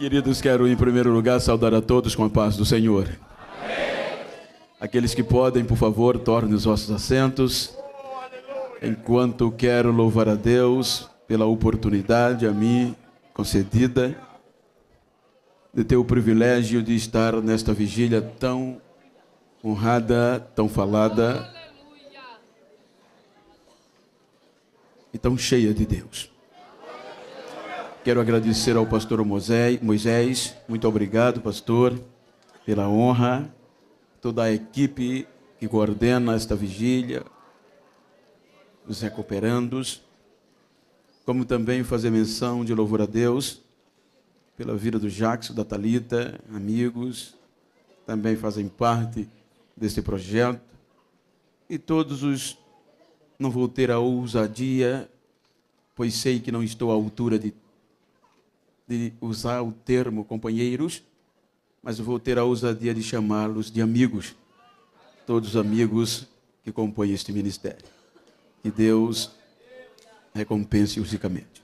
Queridos, quero em primeiro lugar saudar a todos com a paz do Senhor. Amém. Aqueles que podem, por favor, tornem os vossos assentos, enquanto quero louvar a Deus pela oportunidade a mim concedida de ter o privilégio de estar nesta vigília tão honrada, tão falada e tão cheia de Deus. Quero agradecer ao pastor Moisés, muito obrigado, pastor, pela honra, toda a equipe que coordena esta vigília, os recuperandos, como também fazer menção de louvor a Deus pela vida do Jackson, da Thalita, amigos, também fazem parte desse projeto, e todos os, não vou ter a ousadia, pois sei que não estou à altura de usar o termo companheiros, mas eu vou ter a ousadia de chamá-los de amigos, todos os amigos que compõem este ministério. Que Deus recompense-os ricamente.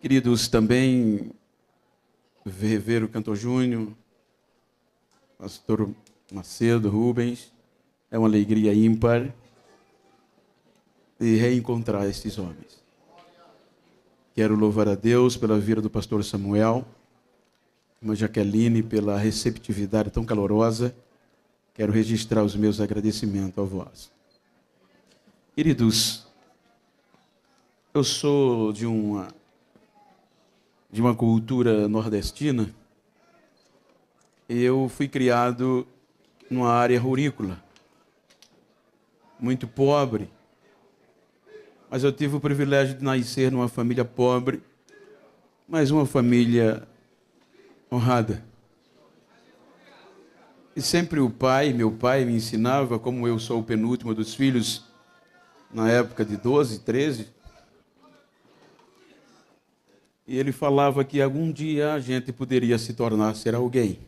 Queridos, também rever o cantor Júnior, pastor Macedo, Rubens, é uma alegria ímpar de reencontrar estes homens. Quero louvar a Deus pela vida do pastor Samuel, irmã Jaqueline, pela receptividade tão calorosa. Quero registrar os meus agradecimentos a vós. Queridos, eu sou de uma cultura nordestina. Eu fui criado numa área rurícola, muito pobre. Mas eu tive o privilégio de nascer numa família pobre, mas uma família honrada. E sempre meu pai me ensinava, como eu sou o penúltimo dos filhos, na época de 12, 13, e ele falava que algum dia a gente poderia se tornar ser alguém.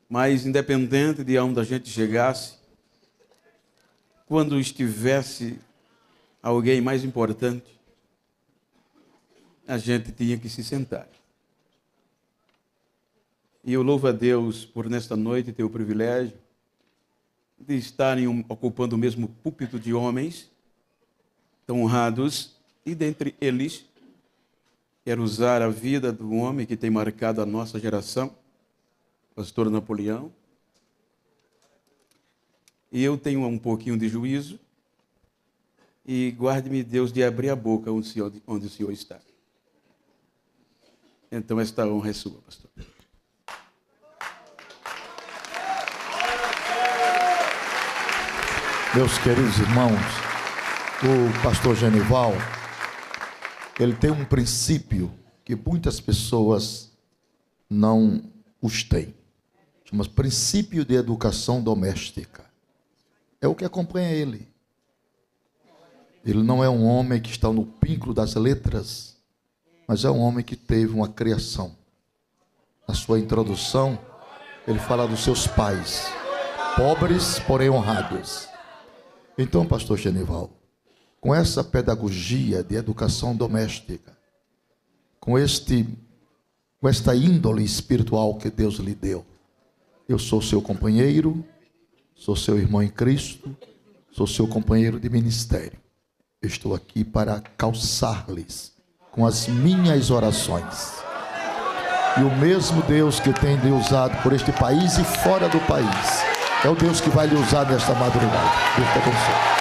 Mas independente de onde a gente chegasse, quando estivesse alguém mais importante, a gente tinha que se sentar. E eu louvo a Deus por nesta noite ter o privilégio de estarem ocupando o mesmo púlpito de homens tão honrados, e dentre eles quero usar a vida do homem que tem marcado a nossa geração, pastor Napoleão. E eu tenho um pouquinho de juízo, e guarde-me, Deus, de abrir a boca onde o Senhor está. Então, esta honra é sua, pastor. Meus queridos irmãos, o pastor Genival, ele tem um princípio que muitas pessoas não os têm. Chama-se princípio de educação doméstica. É o que acompanha ele. Ele não é um homem que está no pinclo das letras, mas é um homem que teve uma criação. Na sua introdução, ele fala dos seus pais, pobres, porém honrados. Então, pastor Genival, com essa pedagogia de educação doméstica, com esta índole espiritual que Deus lhe deu, eu sou seu companheiro, sou seu irmão em Cristo, sou seu companheiro de ministério. Eu estou aqui para calçar-lhes com as minhas orações. E o mesmo Deus que tem lhe usado por este país e fora do país, é o Deus que vai lhe usar nesta madrugada. Deus te abençoe.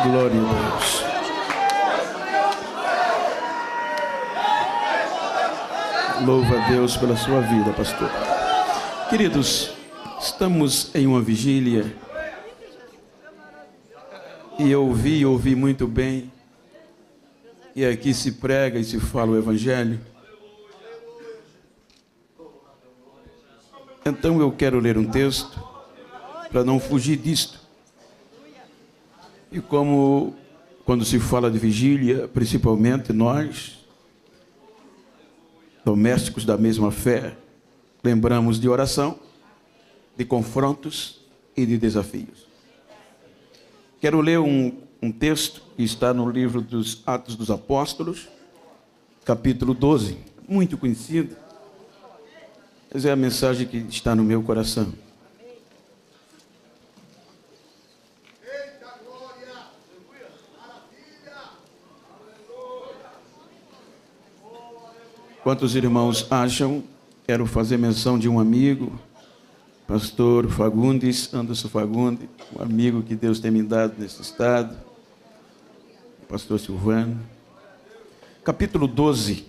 Glória a Deus. Louva a Deus pela sua vida, pastor. Queridos, estamos em uma vigília e eu ouvi muito bem, e aqui se prega e se fala o Evangelho. Então eu quero ler um texto para não fugir disto. E como quando se fala de vigília, principalmente nós, domésticos da mesma fé, lembramos de oração, de confrontos e de desafios. Quero ler um texto que está no livro dos Atos dos Apóstolos, capítulo 12, muito conhecido, mas é a mensagem que está no meu coração. Quantos irmãos acham? Quero fazer menção de um amigo, pastor Fagundes, Anderson Fagundes, um amigo que Deus tem me dado nesse estado, pastor Silvano. Capítulo 12,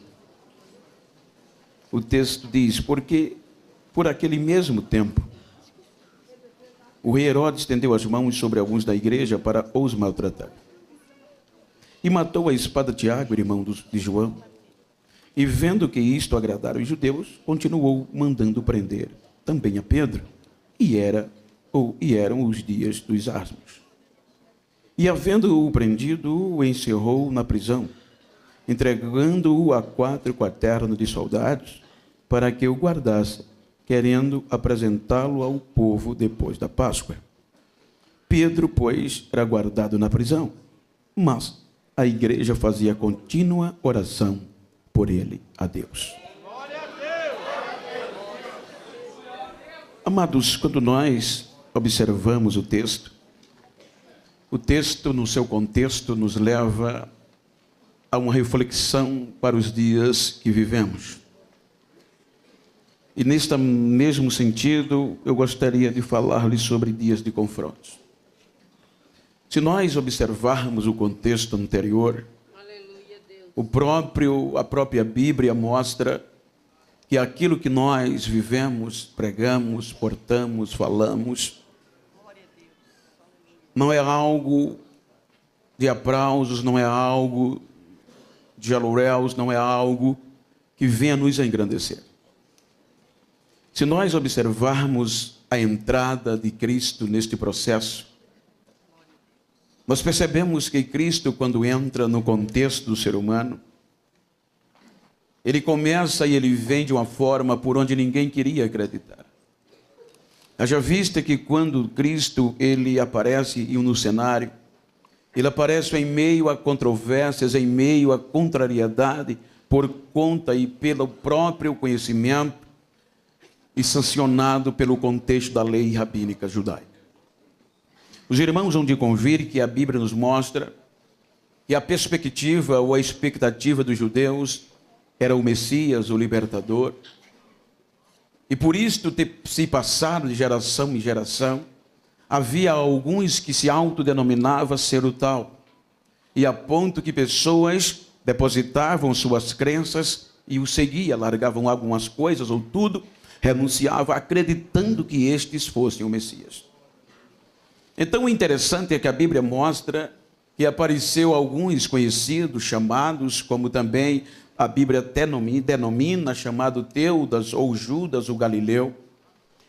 o texto diz: porque por aquele mesmo tempo, o rei Herodes estendeu as mãos sobre alguns da igreja para os maltratar. E matou a espada Tiago, irmão de João. E vendo que isto agradara os judeus, continuou mandando prender também a Pedro. E eram os dias dos asmos. E havendo-o prendido, o encerrou na prisão, entregando-o a 4 quaternos de soldados, para que o guardasse, querendo apresentá-lo ao povo depois da Páscoa. Pedro, pois, era guardado na prisão, mas a igreja fazia contínua oração por ele a Deus. Amados, quando nós observamos o texto no seu contexto nos leva a uma reflexão para os dias que vivemos. E neste mesmo sentido, eu gostaria de falar-lhe sobre dias de confrontos. Se nós observarmos o contexto anterior, a própria Bíblia mostra que aquilo que nós vivemos, pregamos, portamos, falamos, não é algo de aplausos, não é algo de aluguéis, não é algo que venha nos engrandecer. Se nós observarmos a entrada de Cristo neste processo, nós percebemos que Cristo, quando entra no contexto do ser humano, ele começa e ele vem de uma forma por onde ninguém queria acreditar. Haja vista que quando Cristo ele aparece no cenário, ele aparece em meio a controvérsias, em meio a contrariedade, por conta e pelo próprio conhecimento e sancionado pelo contexto da lei rabínica judaica. Os irmãos vão de convir que a Bíblia nos mostra que a perspectiva ou a expectativa dos judeus era o Messias, o libertador. E por isto ter se passado de geração em geração, havia alguns que se autodenominavam ser o tal. E a ponto que pessoas depositavam suas crenças e o seguiam, largavam algumas coisas ou tudo, renunciavam acreditando que estes fossem o Messias. Então o interessante é que a Bíblia mostra que apareceu alguns conhecidos, chamados, como também a Bíblia denomina, chamado Teudas ou Judas, o Galileu.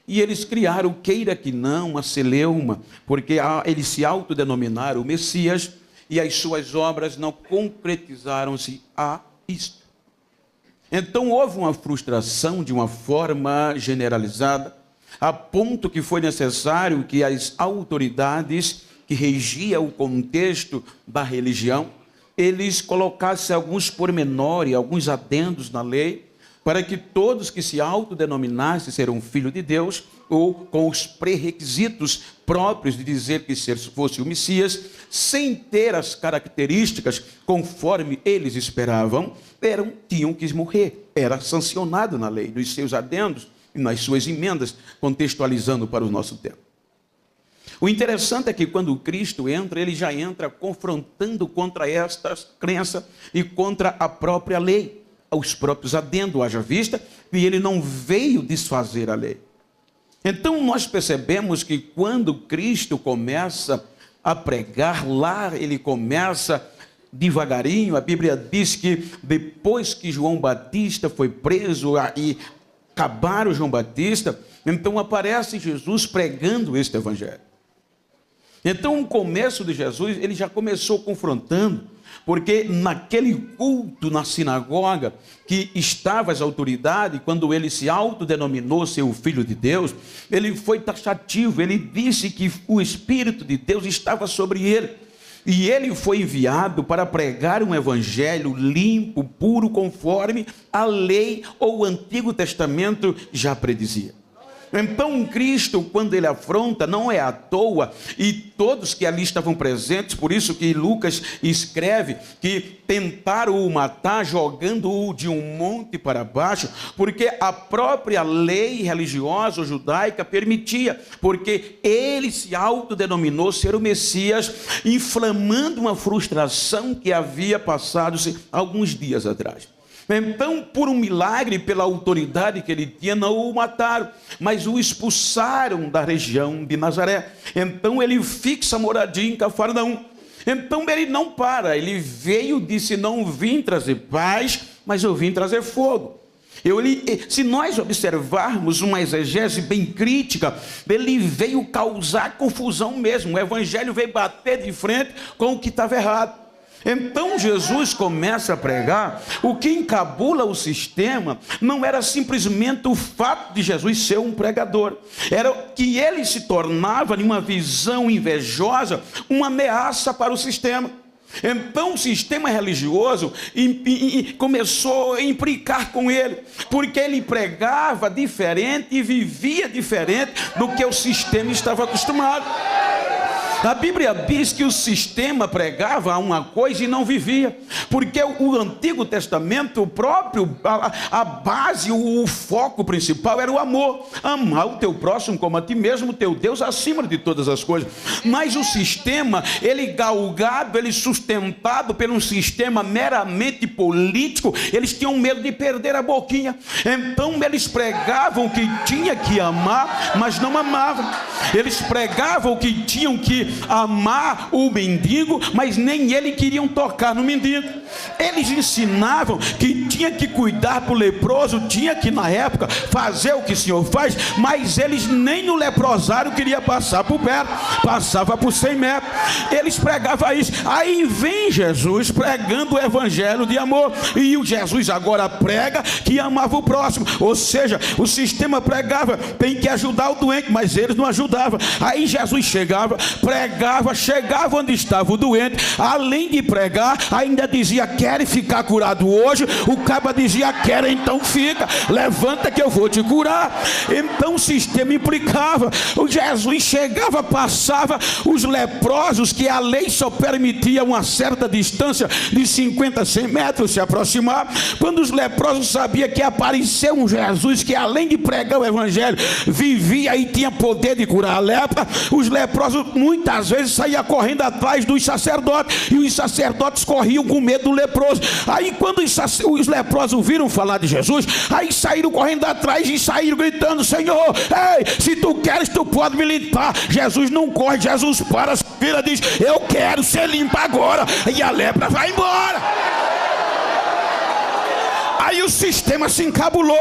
E eles criaram, queira que não, uma celeuma, porque eles se autodenominaram o Messias e as suas obras não concretizaram-se a isto. Então houve uma frustração de uma forma generalizada, a ponto que foi necessário que as autoridades que regiam o contexto da religião, eles colocassem alguns pormenores, alguns adendos na lei, para que todos que se autodenominassem ser um filho de Deus, ou com os pré-requisitos próprios de dizer que fosse o Messias, sem ter as características conforme eles esperavam, tinham que morrer. Era sancionado na lei, nos seus adendos e nas suas emendas, contextualizando para o nosso tempo. O interessante é que quando Cristo entra, ele já entra confrontando contra esta crença e contra a própria lei, os próprios adendos, haja vista, e ele não veio desfazer a lei. Então nós percebemos que quando Cristo começa a pregar lá, ele começa devagarinho. A Bíblia diz que depois que João Batista foi preso e acabaram João Batista, então aparece Jesus pregando este evangelho. Então o começo de Jesus, ele já começou confrontando, Porque naquele culto na sinagoga, que estava as autoridades, quando ele se autodenominou ser o Filho de Deus, ele foi taxativo, ele disse que o Espírito de Deus estava sobre ele. E ele foi enviado para pregar um evangelho limpo, puro, conforme a lei ou o Antigo Testamento já predizia. Então Cristo, quando ele afronta, não é à toa, e todos que ali estavam presentes, por isso que Lucas escreve que tentaram o matar jogando-o de um monte para baixo, porque a própria lei religiosa judaica permitia, porque ele se autodenominou ser o Messias, inflamando uma frustração que havia passado-se alguns dias atrás. Então, por um milagre, pela autoridade que ele tinha, não o mataram, mas o expulsaram da região de Nazaré. Então ele fixa moradia em Cafarnaum. Então ele não para, ele veio e disse: não vim trazer paz, mas eu vim trazer fogo. Se nós observarmos uma exegese bem crítica, ele veio causar confusão mesmo. O evangelho veio bater de frente com o que estava errado. Então Jesus começa a pregar. O que encabula o sistema não era simplesmente o fato de Jesus ser um pregador, era que ele se tornava, em uma visão invejosa, uma ameaça para o sistema. Então o sistema religioso começou a implicar com ele, porque ele pregava diferente e vivia diferente do que o sistema estava acostumado. A Bíblia diz que o sistema pregava uma coisa e não vivia, porque o Antigo Testamento, a base, o foco principal era o amor. Amar o teu próximo como a ti mesmo, o teu Deus acima de todas as coisas. Mas o sistema, ele galgado, ele sustentado por um sistema meramente político, eles tinham medo de perder a boquinha. Então eles pregavam que tinha que amar, mas não amavam. Eles pregavam que tinham que amar o mendigo, mas nem ele queriam tocar no mendigo. Eles ensinavam que tinha que cuidar para o leproso, tinha que na época fazer o que o Senhor faz, mas eles nem no leprosário queriam passar por perto, passava por 100 metros. Eles pregavam isso. Aí vem Jesus pregando o evangelho de amor, e o Jesus agora prega que amava o próximo. Ou seja, o sistema pregava, tem que ajudar o doente, mas eles não ajudavam. Aí Jesus chegava, pregava, chegava onde estava o doente, além de pregar, ainda dizia: quer ficar curado hoje? O caba dizia: quer, então fica, levanta que eu vou te curar. Então o sistema implicava. O Jesus chegava, passava, os leprosos, que a lei só permitia uma certa distância de 50 a 100 metros se aproximar. Quando os leprosos sabiam que apareceu um Jesus que, além de pregar o evangelho, vivia e tinha poder de curar a lepra, os leprosos muitas vezes saíam correndo atrás dos sacerdotes, e os sacerdotes corriam com medo do leproso. Aí quando os leprosos viram falar de Jesus, aí saíram correndo atrás e saíram gritando: Senhor, ei, se tu queres, tu pode me limpar. Jesus não corre, Jesus para, vira, diz: eu quero ser limpo agora, e a lepra vai embora. Aí o sistema se encabulou.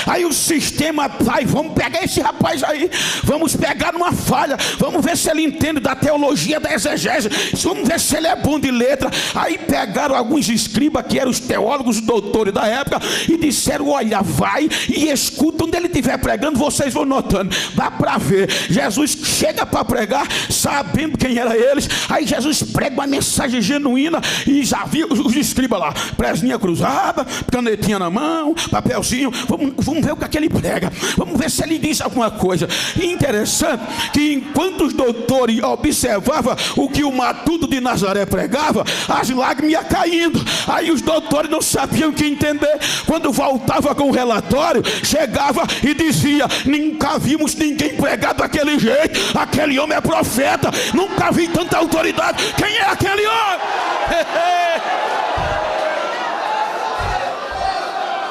Aí o sistema: pai, vamos pegar esse rapaz aí, vamos pegar numa falha, vamos ver se ele entende da teologia, da exegese, vamos ver se ele é bom de letra. Aí pegaram alguns escribas, que eram os teólogos, os doutores da época, e disseram: olha, vai e escuta, onde ele estiver pregando, vocês vão notando. Dá para ver, Jesus chega para pregar, sabendo quem era eles. Aí Jesus prega uma mensagem genuína, e já viu os escribas lá, presinha cruzada, canetinha na mão, papelzinho, vamos ver o que ele prega, vamos ver se ele diz alguma coisa. E interessante que enquanto os doutores observavam o que o matuto de Nazaré pregava, as lágrimas iam caindo. Aí os doutores não sabiam o que entender. Quando voltava com o relatório, chegava e dizia: nunca vimos ninguém pregar daquele jeito, aquele homem é profeta, nunca vi tanta autoridade. Quem é aquele homem?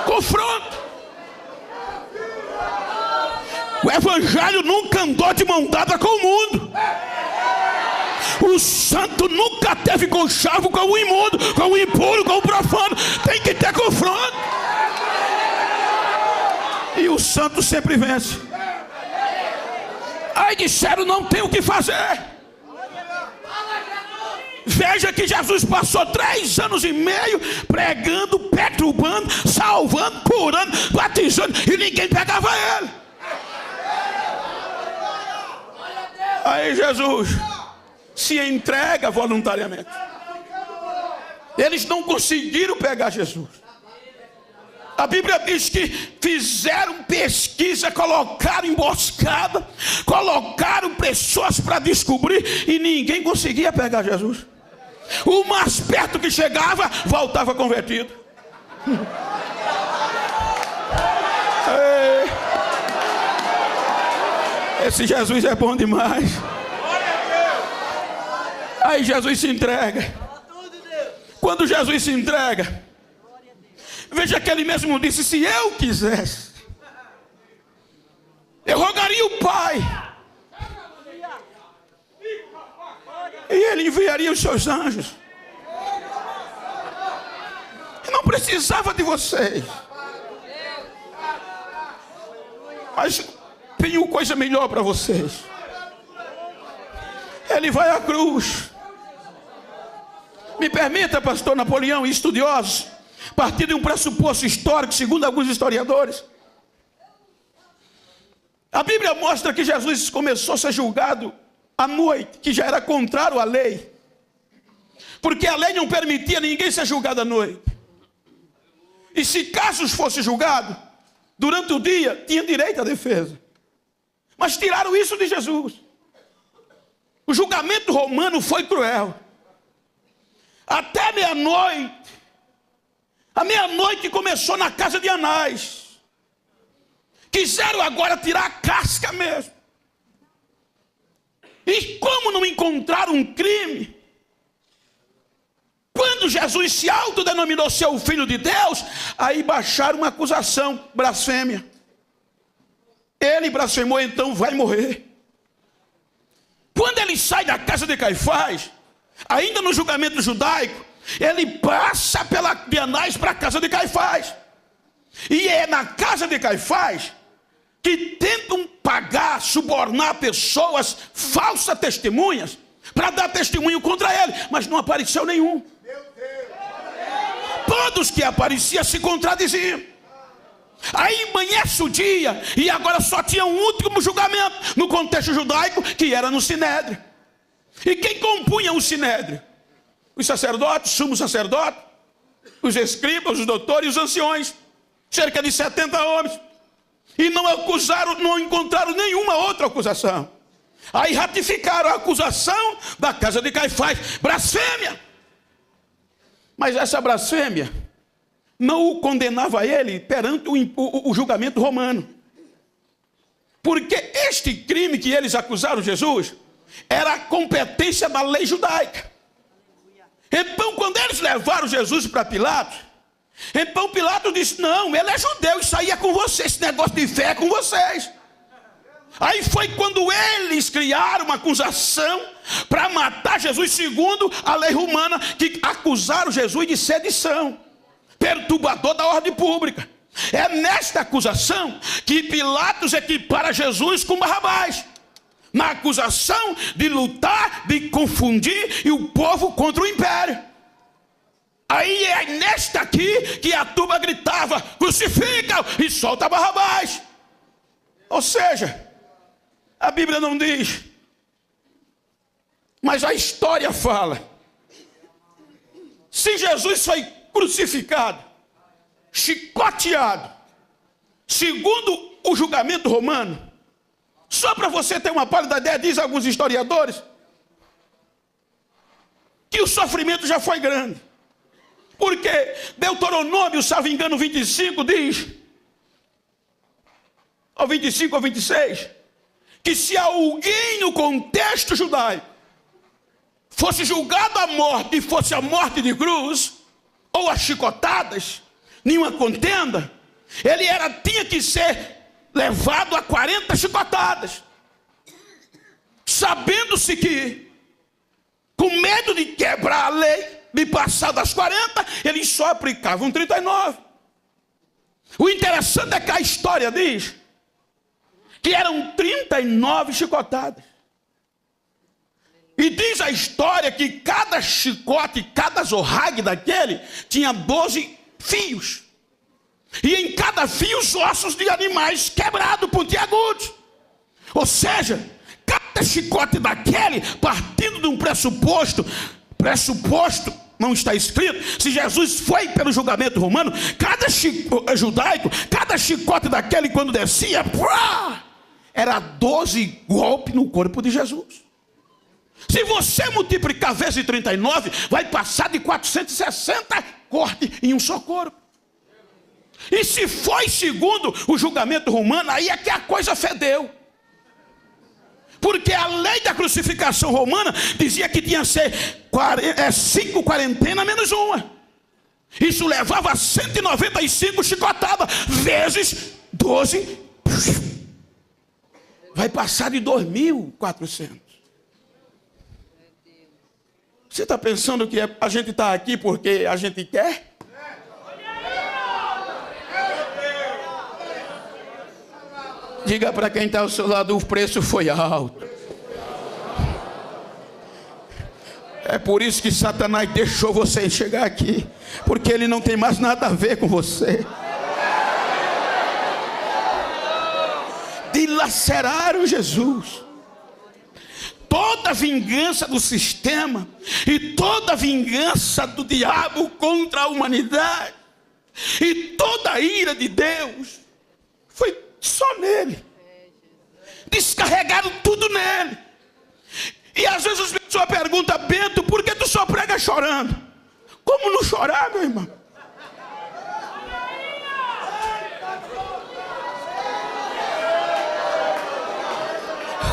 Confronto. O evangelho nunca andou de mão dada com o mundo. O santo nunca teve conchavo com o imundo, com o impuro, com o profano. Tem que ter confronto. E o santo sempre vence. Aí disseram: não tem o que fazer. Veja que Jesus passou 3 anos e meio pregando, perturbando, salvando, curando, batizando, e ninguém pegava ele. Aí Jesus se entrega voluntariamente. Eles não conseguiram pegar Jesus. A Bíblia diz que fizeram pesquisa, colocaram emboscada, colocaram pessoas para descobrir, e ninguém conseguia pegar Jesus. O mais perto que chegava, voltava convertido. Esse Jesus é bom demais. Aí Jesus se entrega. Quando Jesus se entrega, veja que ele mesmo disse: se eu quisesse, eu rogaria o Pai, e ele enviaria os seus anjos. Eu não precisava de vocês, mas tenho coisa melhor para vocês. Ele vai à cruz. Me permita, pastor Napoleão e estudiosos, partir de um pressuposto histórico, segundo alguns historiadores. A Bíblia mostra que Jesus começou a ser julgado à noite, que já era contrário à lei, porque a lei não permitia ninguém ser julgado à noite. E se casos fosse julgado durante o dia, tinha direito à defesa. Mas tiraram isso de Jesus. O julgamento romano foi cruel. Até meia-noite. A meia-noite começou na casa de Anás. Quiseram agora tirar a casca mesmo. E como não encontraram um crime, quando Jesus se autodenominou ser o Filho de Deus, aí baixaram uma acusação: blasfêmia. Ele blasfemou, então vai morrer. Quando ele sai da casa de Caifás, ainda no julgamento judaico, ele passa de Anás para a casa de Caifás. E é na casa de Caifás que tentam pagar, subornar pessoas, falsas testemunhas, para dar testemunho contra ele, mas não apareceu nenhum. Todos que apareciam se contradiziam. Aí amanhece o dia, e agora só tinha um último julgamento no contexto judaico, que era no Sinédrio. E quem compunha o Sinédrio? Os sacerdotes, sumo sacerdote, os escribas, os doutores e os anciões. Cerca de 70 homens. E não acusaram, não encontraram nenhuma outra acusação. Aí ratificaram a acusação da casa de Caifás: blasfêmia. Mas essa blasfêmia não o condenava ele perante o julgamento romano. Porque este crime que eles acusaram Jesus era a competência da lei judaica. Então, quando eles levaram Jesus para Pilatos, então Pilatos disse: não, ele é judeu, isso aí é com vocês, esse negócio de fé é com vocês. Aí foi quando eles criaram uma acusação para matar Jesus, segundo a lei romana, que acusaram Jesus de sedição, perturbador da ordem pública. É nesta acusação que Pilatos equipara Jesus com Barrabás, na acusação de lutar, de confundir o povo contra o império. Aí é nesta aqui que a turma gritava: crucifica e solta Barrabás. Ou seja, a Bíblia não diz, mas a história fala. Se Jesus foi crucificado, chicoteado, segundo o julgamento romano, só para você ter uma pálida ideia, diz alguns historiadores, que o sofrimento já foi grande. Porque Deuteronômio, salvo engano, 25 diz, ao 25 ou 26, que se alguém no contexto judaico fosse julgado à morte, e fosse a morte de cruz, ou a chicotadas, nenhuma contenda, ele tinha que ser levado a 40 chicotadas, sabendo-se que, com medo de quebrar a lei, de passar das 40, eles só aplicavam 39. O interessante é que a história diz que eram 39 chicotadas. E diz a história que cada chicote, cada zorrague daquele tinha 12 fios. E em cada fio os ossos de animais quebrados, pontiagudos. Ou seja, cada chicote daquele, partindo de um pressuposto não está escrito. Se Jesus foi pelo julgamento romano, cada judaico, cada chicote daquele quando descia, era 12 golpes no corpo de Jesus. Se você multiplicar vezes 39, vai passar de 460 cortes em um só corpo. E se foi segundo o julgamento romano, aí é que a coisa fedeu. Porque a lei da crucificação romana dizia que tinha que ser 5 quarentenas menos uma. Isso levava a 195 chicotadas vezes 12. Vai passar de 2.400. Você está pensando que a gente está aqui porque a gente quer? Diga para quem está ao seu lado, o preço foi alto. É por isso que Satanás deixou você chegar aqui. Porque ele não tem mais nada a ver com você. Dilaceraram Jesus. Toda vingança do sistema e toda vingança do diabo contra a humanidade e toda a ira de Deus foi só nele. Descarregaram tudo nele. E às vezes as pessoas perguntam: Bento, por que tu só prega chorando? Como não chorar, meu irmão?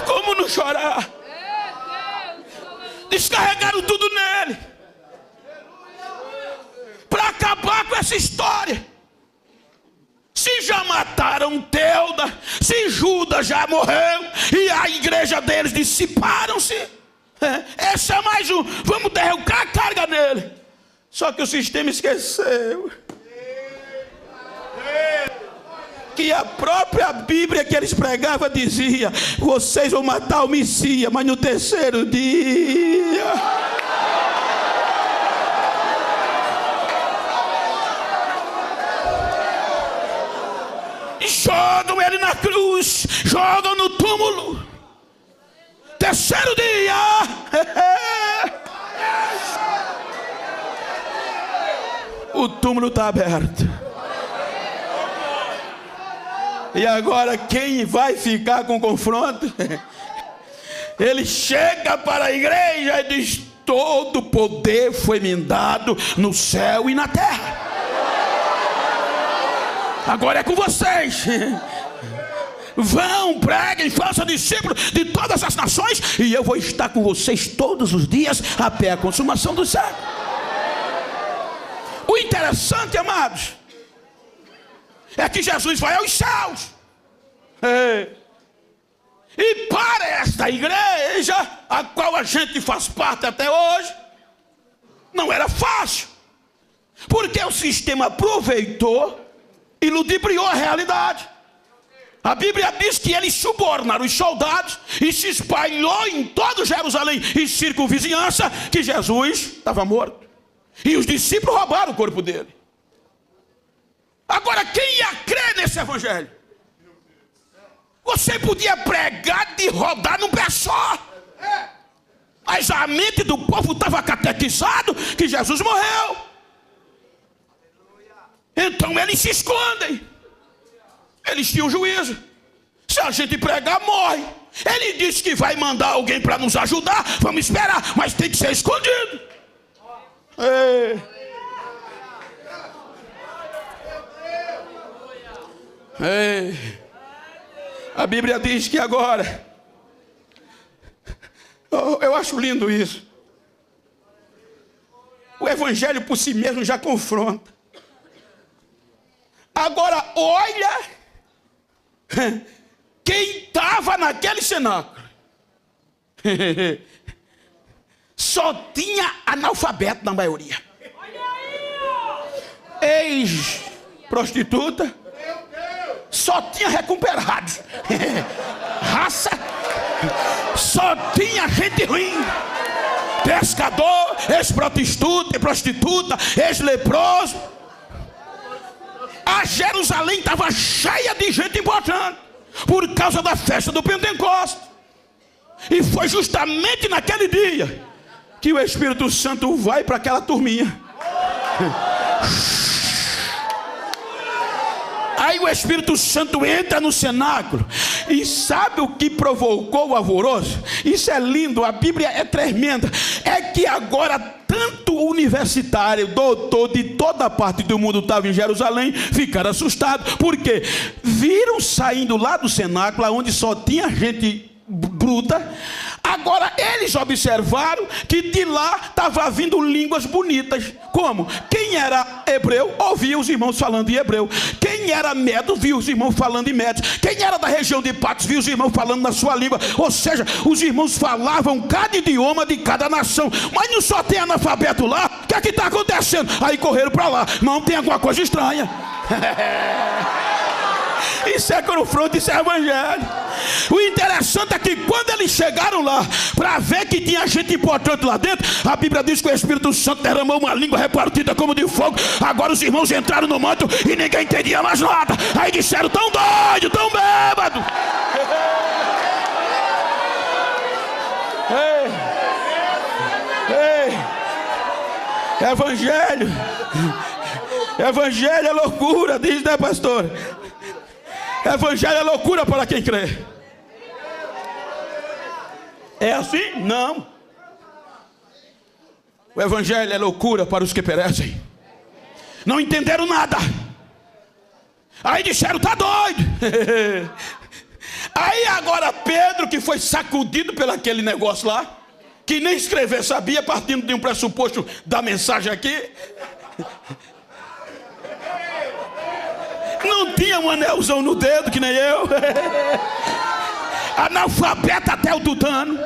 Como não chorar? Descarregaram tudo nele para acabar com essa história. Se já mataram Teuda, se Judas já morreu e a igreja deles dissiparam-se, essa é mais um, vamos derrubar a carga nele. Só que o sistema esqueceu que a própria Bíblia que eles pregavam dizia: vocês vão matar o Messias, mas no terceiro dia. Jogam ele na cruz, jogam no túmulo. Terceiro dia. O túmulo está aberto. E agora quem vai ficar com o confronto? Ele chega para a igreja e diz: todo poder foi me dado no céu e na terra. Agora é com vocês. Vão, preguem, façam discípulos de todas as nações, e eu vou estar com vocês todos os dias até a consumação do século. O interessante, amados, é que Jesus vai aos céus. E para esta igreja, a qual a gente faz parte até hoje, não era fácil. Porque o sistema aproveitou e ludibriou a realidade. A Bíblia diz que eles subornaram os soldados e se espalhou em todo Jerusalém e circunvizinhança que Jesus estava morto. E os discípulos roubaram o corpo dele. Agora, quem ia crer nesse evangelho? Você podia pregar de rodar num pé só. Mas a mente do povo estava catequizado que Jesus morreu. Então eles se escondem. Eles tinham juízo. Se a gente pregar, morre. Ele disse que vai mandar alguém para nos ajudar. Vamos esperar, mas tem que ser escondido. A Bíblia diz que agora, eu acho lindo isso. O evangelho por si mesmo já confronta. Agora olha quem estava naquele cenáculo. Só tinha analfabeto na maioria. Ex-prostituta. Só tinha recuperados. Raça. só tinha gente ruim. Pescador, ex-prostituta, ex-leproso. A Jerusalém estava cheia de gente importante por causa da festa do Pentecostes. E foi justamente naquele dia que o Espírito Santo vai para aquela turminha. Aí o Espírito Santo entra no cenáculo. E sabe o que provocou o alvoroço? Isso é lindo, a Bíblia é tremenda. É que agora tanto universitário, doutor de toda parte do mundo estava em Jerusalém, ficaram assustados. Porque viram saindo lá do cenáculo, onde só tinha gente bruta. Agora eles observaram que de lá estava vindo línguas bonitas. Como? Quem era hebreu ouvia os irmãos falando em hebreu. Quem era medo via os irmãos falando em médio. Quem era da região de Patos via os irmãos falando na sua língua. Ou seja, os irmãos falavam cada idioma de cada nação. Mas não só tem analfabeto lá. O que é que está acontecendo? Aí correram para lá. Não, tem alguma coisa estranha. Isso é confronto, isso é evangelho. O interessante é que quando eles chegaram lá para ver que tinha gente importante lá dentro, a Bíblia diz que o Espírito Santo derramou uma língua repartida como de fogo. Agora os irmãos entraram no manto e ninguém entendia mais nada. Aí disseram: tão doido, tão bêbado. Ei, evangelho. Evangelho é loucura, diz, né, pastor? Evangelho é loucura para quem crê. É assim? Não. O evangelho é loucura para os que perecem. Não entenderam nada. Aí disseram: tá doido. Aí agora Pedro, que foi sacudido pelo aquele negócio lá, que nem escrever sabia, partindo de um pressuposto da mensagem aqui, não tinha um anelzão no dedo que nem eu. Analfabeto até o tutano.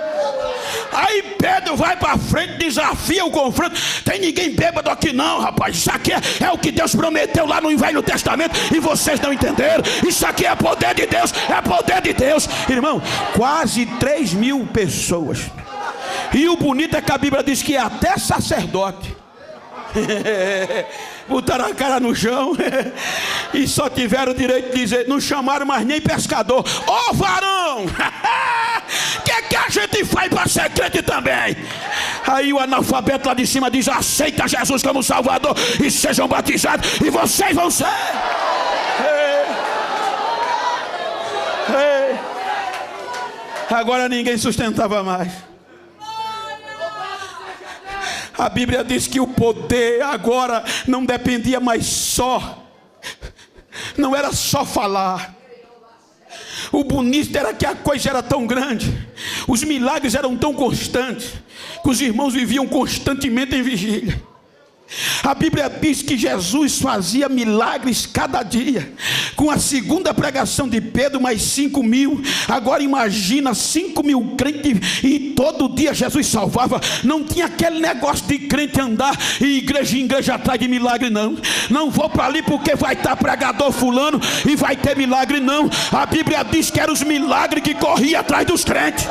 Aí Pedro vai para frente, desafia o confronto. Tem ninguém bêbado aqui não, rapaz. Isso aqui é o que Deus prometeu lá no Velho Testamento e vocês não entenderam. Isso aqui é poder de Deus, é poder de Deus. Irmão, quase 3.000 pessoas. E o bonito é que a Bíblia diz que até sacerdote botaram a cara no chão e só tiveram o direito de dizer: não chamaram mais nem pescador. Ô varão, o que a gente faz para ser crente também? Aí o analfabeto lá de cima diz: aceita Jesus como Salvador e sejam batizados e vocês vão ser. Agora ninguém sustentava mais. A Bíblia diz que o poder agora não dependia mais só, não era só falar. O bonito era que a coisa era tão grande, os milagres eram tão constantes, que os irmãos viviam constantemente em vigília. A Bíblia diz que Jesus fazia milagres cada dia. Com a segunda pregação de Pedro, mais 5.000. Agora imagina 5.000 crentes. E todo dia Jesus salvava. Não tinha aquele negócio de crente andar e igreja em igreja atrás de milagre, não. Não vou para ali porque vai estar pregador fulano e vai ter milagre, não. A Bíblia diz que eram os milagres que corriam atrás dos crentes.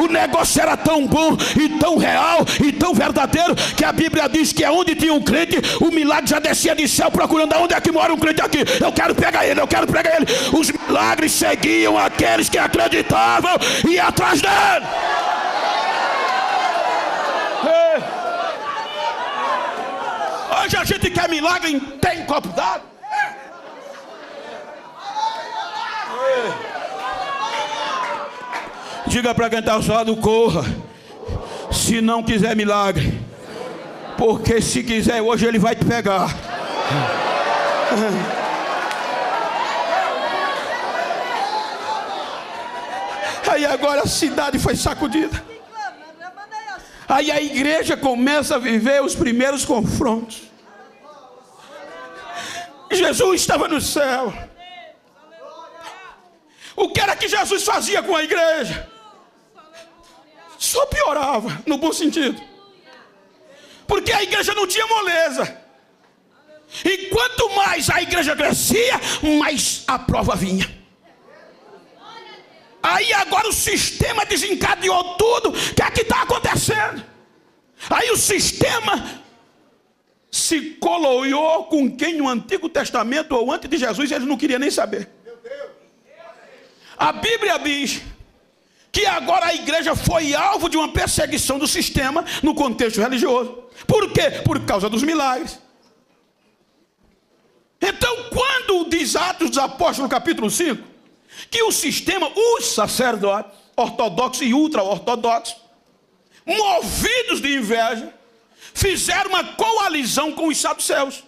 O negócio era tão bom e tão real e tão verdadeiro que a Bíblia diz que onde tinha um crente, o milagre já descia de céu procurando aonde é que mora um crente aqui. Eu quero pegar ele, eu quero pegar ele. Os milagres seguiam aqueles que acreditavam e iam atrás dele. Hoje a gente quer milagre em tem copo d'água. Diga para quem está ao seu lado: corra, se não quiser milagre, porque se quiser hoje ele vai te pegar. Aí agora a cidade foi sacudida. Aí a igreja começa a viver os primeiros confrontos. Jesus estava no céu. O que era que Jesus fazia com a igreja? Só piorava, no bom sentido. Porque a igreja não tinha moleza. E quanto mais a igreja crescia, mais a prova vinha. A Aí agora o sistema desencadeou tudo. O que é que está acontecendo? Aí o sistema se coloiou com quem no Antigo Testamento ou antes de Jesus eles não queriam nem saber. A Bíblia diz que agora a igreja foi alvo de uma perseguição do sistema no contexto religioso. Por quê? Por causa dos milagres. Então, quando diz Atos dos Apóstolos, capítulo 5, que o sistema, os sacerdotes, ortodoxos e ultra-ortodoxos, movidos de inveja, fizeram uma coalizão com os saduceus.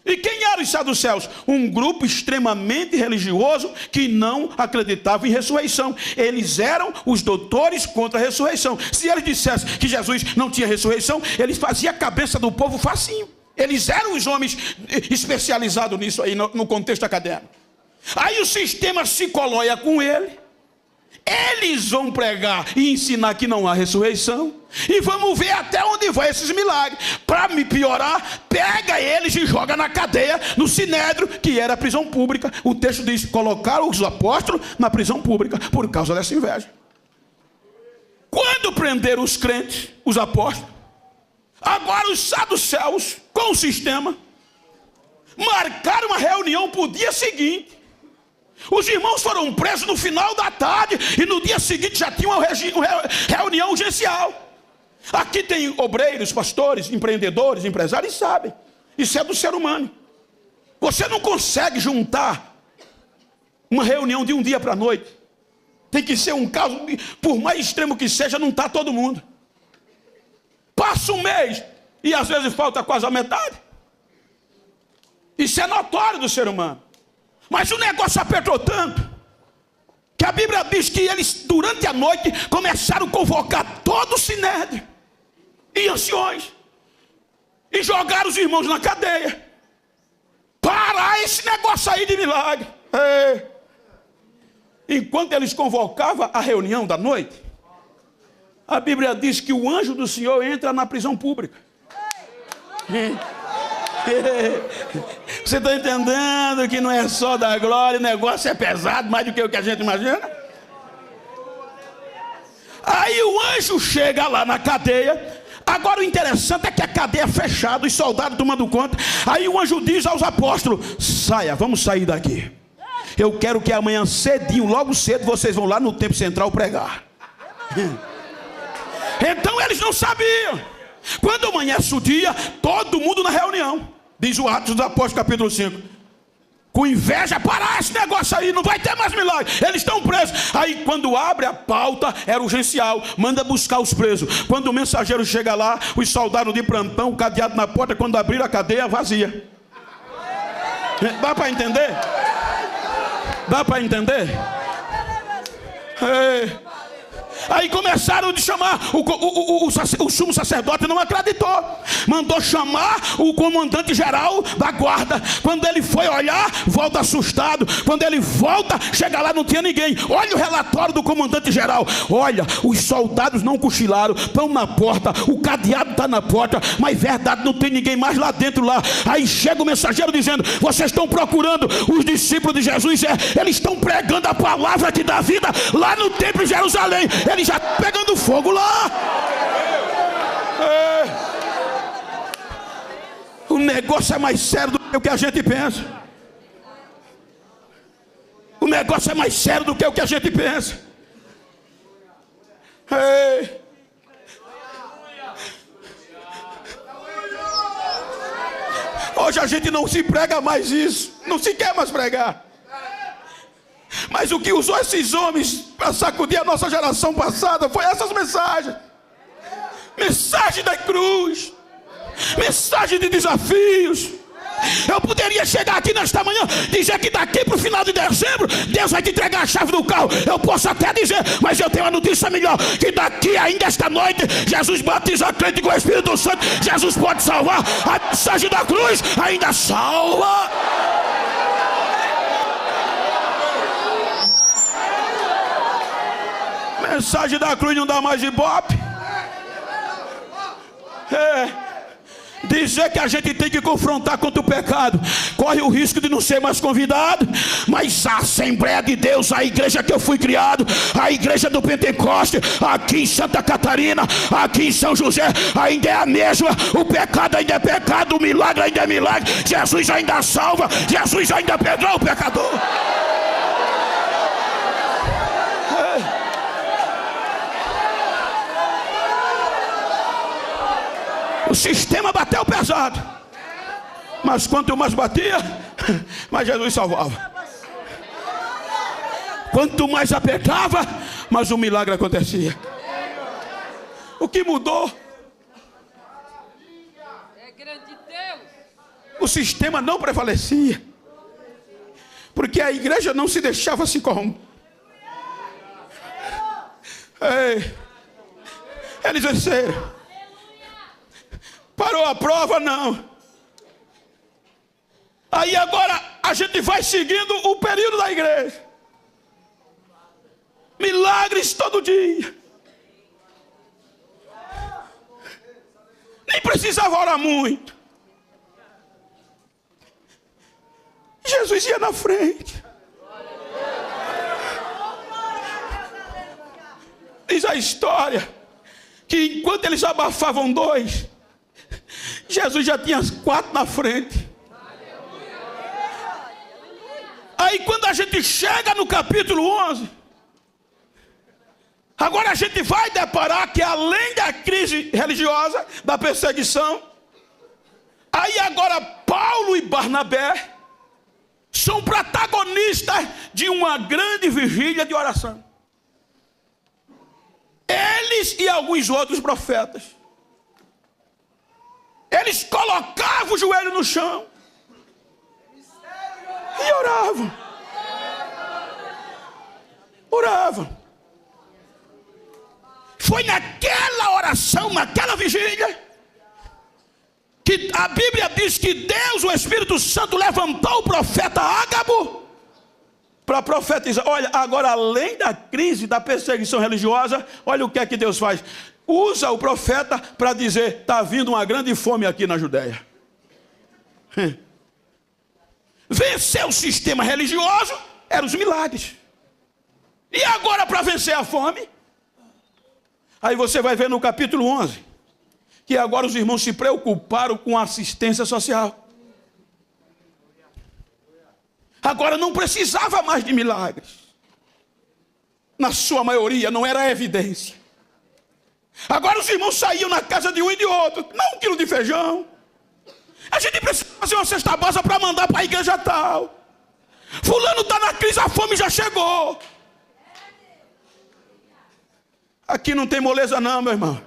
E quem eram os saduceus? Um grupo extremamente religioso que não acreditava em ressurreição. Eles eram os doutores contra a ressurreição. Se eles dissessem que Jesus não tinha ressurreição, eles faziam a cabeça do povo facinho. Eles eram os homens especializados nisso aí, no contexto acadêmico. Aí o sistema se coloia com ele. Eles vão pregar e ensinar que não há ressurreição. E vamos ver até onde vai esses milagres. Para me piorar, pega eles e joga na cadeia, no sinédrio, que era a prisão pública. O texto diz: colocaram os apóstolos na prisão pública por causa dessa inveja. Quando prenderam os crentes, os apóstolos, agora os saduceus, com o sistema, marcaram uma reunião para o dia seguinte. Os irmãos foram presos no final da tarde e no dia seguinte já tinha uma reunião urgencial. Aqui tem obreiros, pastores, empreendedores, empresários, sabem. Isso é do ser humano. Você não consegue juntar uma reunião de um dia para a noite. Tem que ser um caso, por mais extremo que seja, não está todo mundo. Passa um mês e às vezes falta quase a metade. Isso é notório do ser humano. Mas o negócio apertou tanto que a Bíblia diz que eles, durante a noite, começaram a convocar todo o sinédrio e anciões e jogaram os irmãos na cadeia. Parar esse negócio aí de milagre. Enquanto eles convocavam a reunião da noite, a Bíblia diz que o anjo do Senhor entra na prisão pública. Você está entendendo que não é só da glória, o negócio é pesado, mais do que o que a gente imagina? Aí o anjo chega lá na cadeia. Agora o interessante é que a cadeia é fechada, os soldados tomando conta. Aí o anjo diz aos apóstolos: saia, vamos sair daqui. Eu quero que amanhã cedinho, logo cedo, vocês vão lá no templo central pregar. Então eles não sabiam. Quando amanhece o dia, todo mundo na reunião. Diz o Atos dos Apóstolos, capítulo 5. Com inveja, parar esse negócio aí, não vai ter mais milagre. Eles estão presos. Aí quando abre a pauta, era urgencial. Manda buscar os presos. Quando o mensageiro chega lá, os soldados de plantão, cadeado na porta, quando abriram a cadeia, vazia. Dá para entender? Dá para entender? Aí começaram a chamar, o sumo sacerdote não acreditou. Mandou chamar o comandante geral da guarda. Quando ele foi olhar, volta assustado. Quando ele volta, chega lá, não tinha ninguém. Olha o relatório do comandante geral. Olha, os soldados não cochilaram, estão na porta, o cadeado está na porta, mas verdade, não tem ninguém mais lá dentro lá. Aí chega o mensageiro dizendo: vocês estão procurando os discípulos de Jesus? Eles estão pregando a palavra que dá vida lá no templo de Jerusalém. Ele já está pegando fogo lá. O negócio é mais sério do que o que a gente pensa. O negócio é mais sério do que o que a gente pensa. Hoje a gente não se prega mais isso. Não se quer mais pregar. Mas o que usou esses homens para sacudir a nossa geração passada foi essas mensagens. Mensagem da cruz. Mensagem de desafios. Eu poderia chegar aqui nesta manhã, dizer que daqui para o final de dezembro Deus vai te entregar a chave do carro. Eu posso até dizer, mas eu tenho uma notícia melhor: que daqui ainda esta noite Jesus batiza a crente com o Espírito Santo. Jesus pode salvar. A mensagem da cruz ainda salva. Mensagem da cruz não dá mais ibope. dizer que a gente tem que confrontar contra o pecado, corre o risco de não ser mais convidado. Mas a Assembleia de Deus, a igreja que eu fui criado, a igreja do Pentecoste, aqui em Santa Catarina, aqui em São José, ainda é a mesma. O pecado ainda é pecado, o milagre ainda é milagre, Jesus ainda salva, Jesus ainda perdoa o pecador. O sistema bateu pesado, mas quanto mais batia, mais Jesus salvava. Quanto mais apertava, mais o milagre acontecia. O que mudou? É grande Deus. O sistema não prevalecia, porque a igreja não se deixava se corromper. Eles venceram. Parou a prova? Não. Aí agora a gente vai seguindo o período da igreja. Milagres todo dia. Nem precisava orar muito. Jesus ia na frente. Diz a história que enquanto eles abafavam 2, Jesus já tinha 4 na frente. Aí quando a gente chega no capítulo 11, agora a gente vai deparar que além da crise religiosa, da perseguição, aí agora Paulo e Barnabé são protagonistas de uma grande vigília de oração. Eles e alguns outros profetas. Eles colocavam o joelho no chão e oravam. Oravam. Foi naquela oração, naquela vigília, que a Bíblia diz que Deus, o Espírito Santo, levantou o profeta Ágabo para profetizar. Olha, agora além da crise, da perseguição religiosa, olha o que é que Deus faz. Usa o profeta para dizer: está vindo uma grande fome aqui na Judéia. Vencer o sistema religioso eram os milagres. E agora para vencer a fome? Aí você vai ver no capítulo 11, que agora os irmãos se preocuparam com a assistência social. Agora não precisava mais de milagres. Na sua maioria não era evidência. Agora os irmãos saíam na casa de um e de outro. Não 1 quilo de feijão. A gente precisa fazer uma cesta básica para mandar para a igreja tal. Fulano está na crise, a fome já chegou. Aqui não tem moleza não, meu irmão.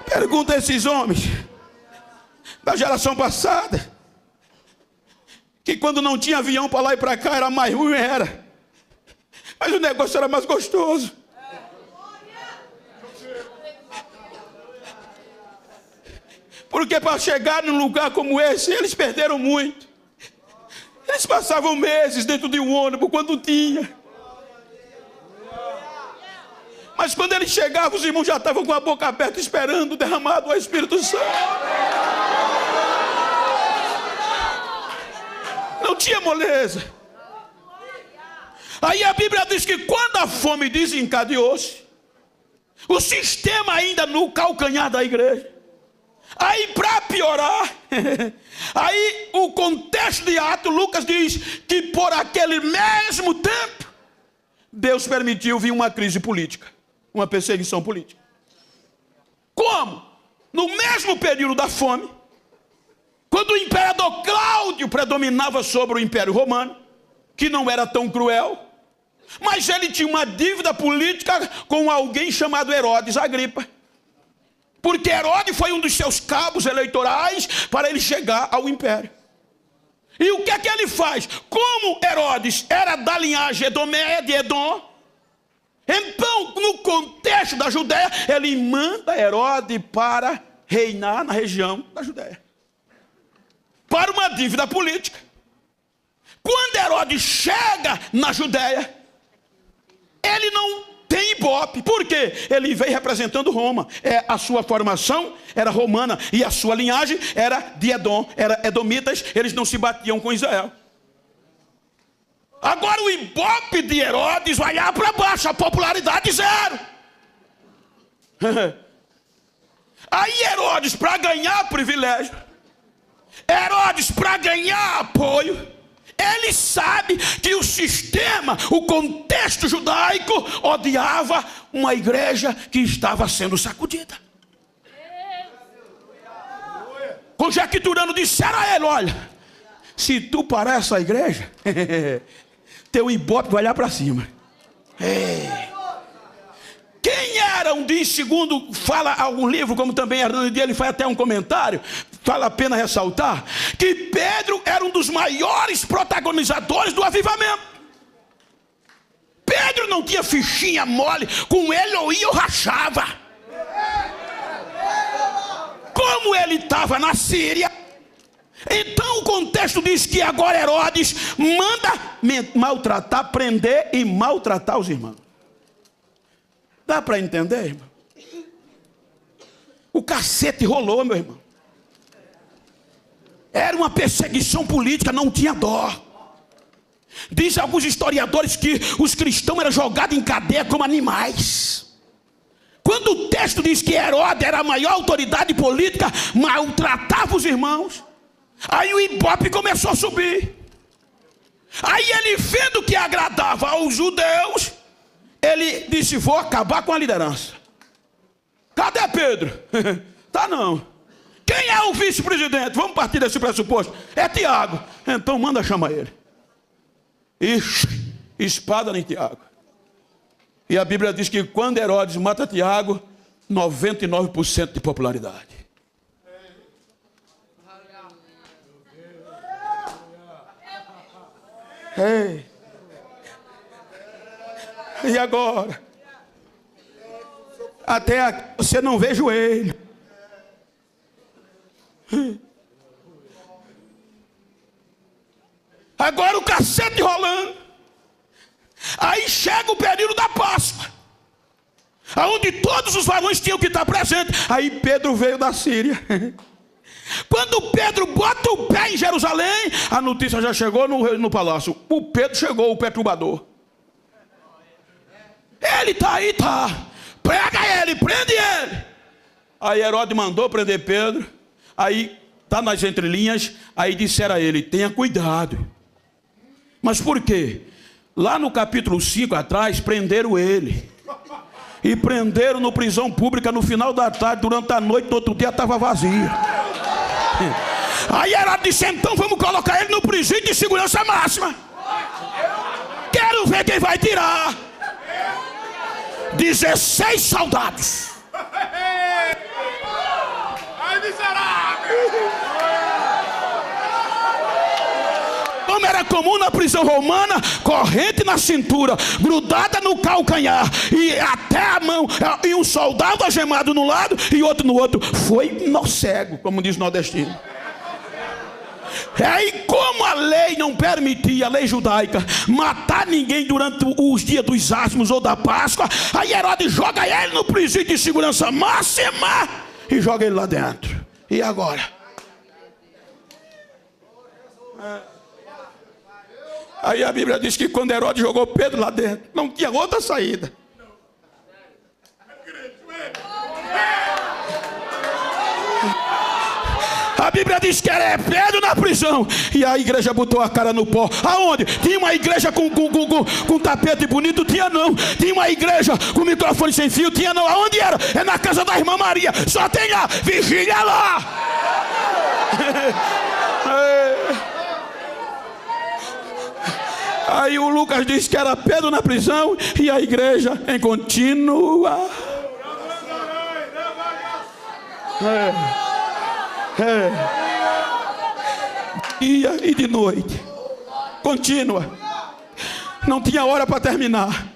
Pergunta a esses homens da geração passada, que quando não tinha avião para lá e para cá era mais ruim, era, mas o negócio era mais gostoso. Porque para chegar num lugar como esse, eles perderam muito. Eles passavam meses dentro de um ônibus quando tinha. Mas quando eles chegavam, os irmãos já estavam com a boca aberta, esperando o derramado do Espírito Santo. Não tinha moleza. Aí a Bíblia diz que quando a fome desencadeou-se, o sistema ainda no calcanhar da igreja. Aí para piorar, aí o contexto de Atos, Lucas diz que por aquele mesmo tempo, Deus permitiu vir uma crise política, uma perseguição política. Como? No mesmo período da fome, quando o imperador Cláudio predominava sobre o Império Romano, que não era tão cruel, mas ele tinha uma dívida política com alguém chamado Herodes Agripa. Porque Herodes foi um dos seus cabos eleitorais para ele chegar ao império. E o que é que ele faz? Como Herodes era da linhagem edomeia de Edom, então no contexto da Judéia, ele manda Herodes para reinar na região da Judéia. Para uma dívida política. Quando Herodes chega na Judéia, ele não tem ibope. Por quê? Ele veio representando Roma. A sua formação era romana e a sua linhagem era de Edom, era edomitas. Eles não se batiam com Israel. Agora o ibope de Herodes vai lá para baixo, a popularidade zero. Aí Herodes, para ganhar privilégio, Herodes, para ganhar apoio, ele sabe que o sistema, o contexto judaico odiava uma igreja que estava sendo sacudida. Conjecturando, disseram a ele: olha, se tu parar essa igreja, teu ibope vai lá para cima. Quem eram, diz, segundo fala algum livro, como também Hernando Dias, ele faz até um comentário, vale a pena ressaltar, que Pedro era um dos maiores protagonizadores do avivamento. Pedro não tinha fichinha mole, com ele ou ia ou rachava. Como ele estava na Síria, então o contexto diz que agora Herodes manda maltratar, prender e maltratar os irmãos. Dá para entender, irmão? O cacete rolou, meu irmão. Era uma perseguição política, não tinha dó. Dizem alguns historiadores que os cristãos eram jogados em cadeia como animais. Quando o texto diz que Herodes era a maior autoridade política, maltratava os irmãos, aí o ibope começou a subir. Aí ele, vendo que agradava aos judeus, ele disse: vou acabar com a liderança. Cadê Pedro? Tá não. Quem é o vice-presidente? Vamos partir desse pressuposto. É Tiago. Então manda chamar ele. Ixi, espada em Tiago. E a Bíblia diz que quando Herodes mata Tiago, 99% de popularidade. Ei. E agora? Até aqui você não vê joelho. Agora o cacete rolando. Aí chega o período da Páscoa, onde todos os varões tinham que estar presentes. Aí Pedro veio da Síria. Quando Pedro bota o pé em Jerusalém, a notícia já chegou no palácio. O Pedro chegou, o perturbador. Ele está aí, tá. Prega ele, prende ele. Aí Herodes mandou prender Pedro. Aí está nas entrelinhas. Aí disseram a ele: tenha cuidado. Mas por quê? Lá no capítulo 5 atrás, prenderam ele. E prenderam no prisão pública no final da tarde, durante a noite, no outro dia estava vazio. Aí Herodes disse: então vamos colocar ele no presídio de segurança máxima. Quero ver quem vai tirar. 16 soldados. Ai, miserável! Como era comum na prisão romana, corrente na cintura, grudada no calcanhar e até a mão, e um soldado algemado no lado e outro no outro. Foi no cego, como diz o nordestino. Aí, como a lei não permitia, a lei judaica, matar ninguém durante os dias dos ázimos ou da Páscoa, aí Herodes joga ele no presídio de segurança máxima e joga ele lá dentro. E agora? Aí a Bíblia diz que quando Herodes jogou Pedro lá dentro, não tinha outra saída. A Bíblia diz que era Pedro na prisão. E a igreja botou a cara no pó. Aonde? Tinha uma igreja com tapete bonito? Tinha não. Tinha uma igreja com microfone sem fio? Tinha não. Aonde era? É na casa da irmã Maria. Só tem lá. Vigília lá. Aí o Lucas disse que era Pedro na prisão e a igreja em contínua. Dia e de noite. Contínua. Não tinha hora para terminar.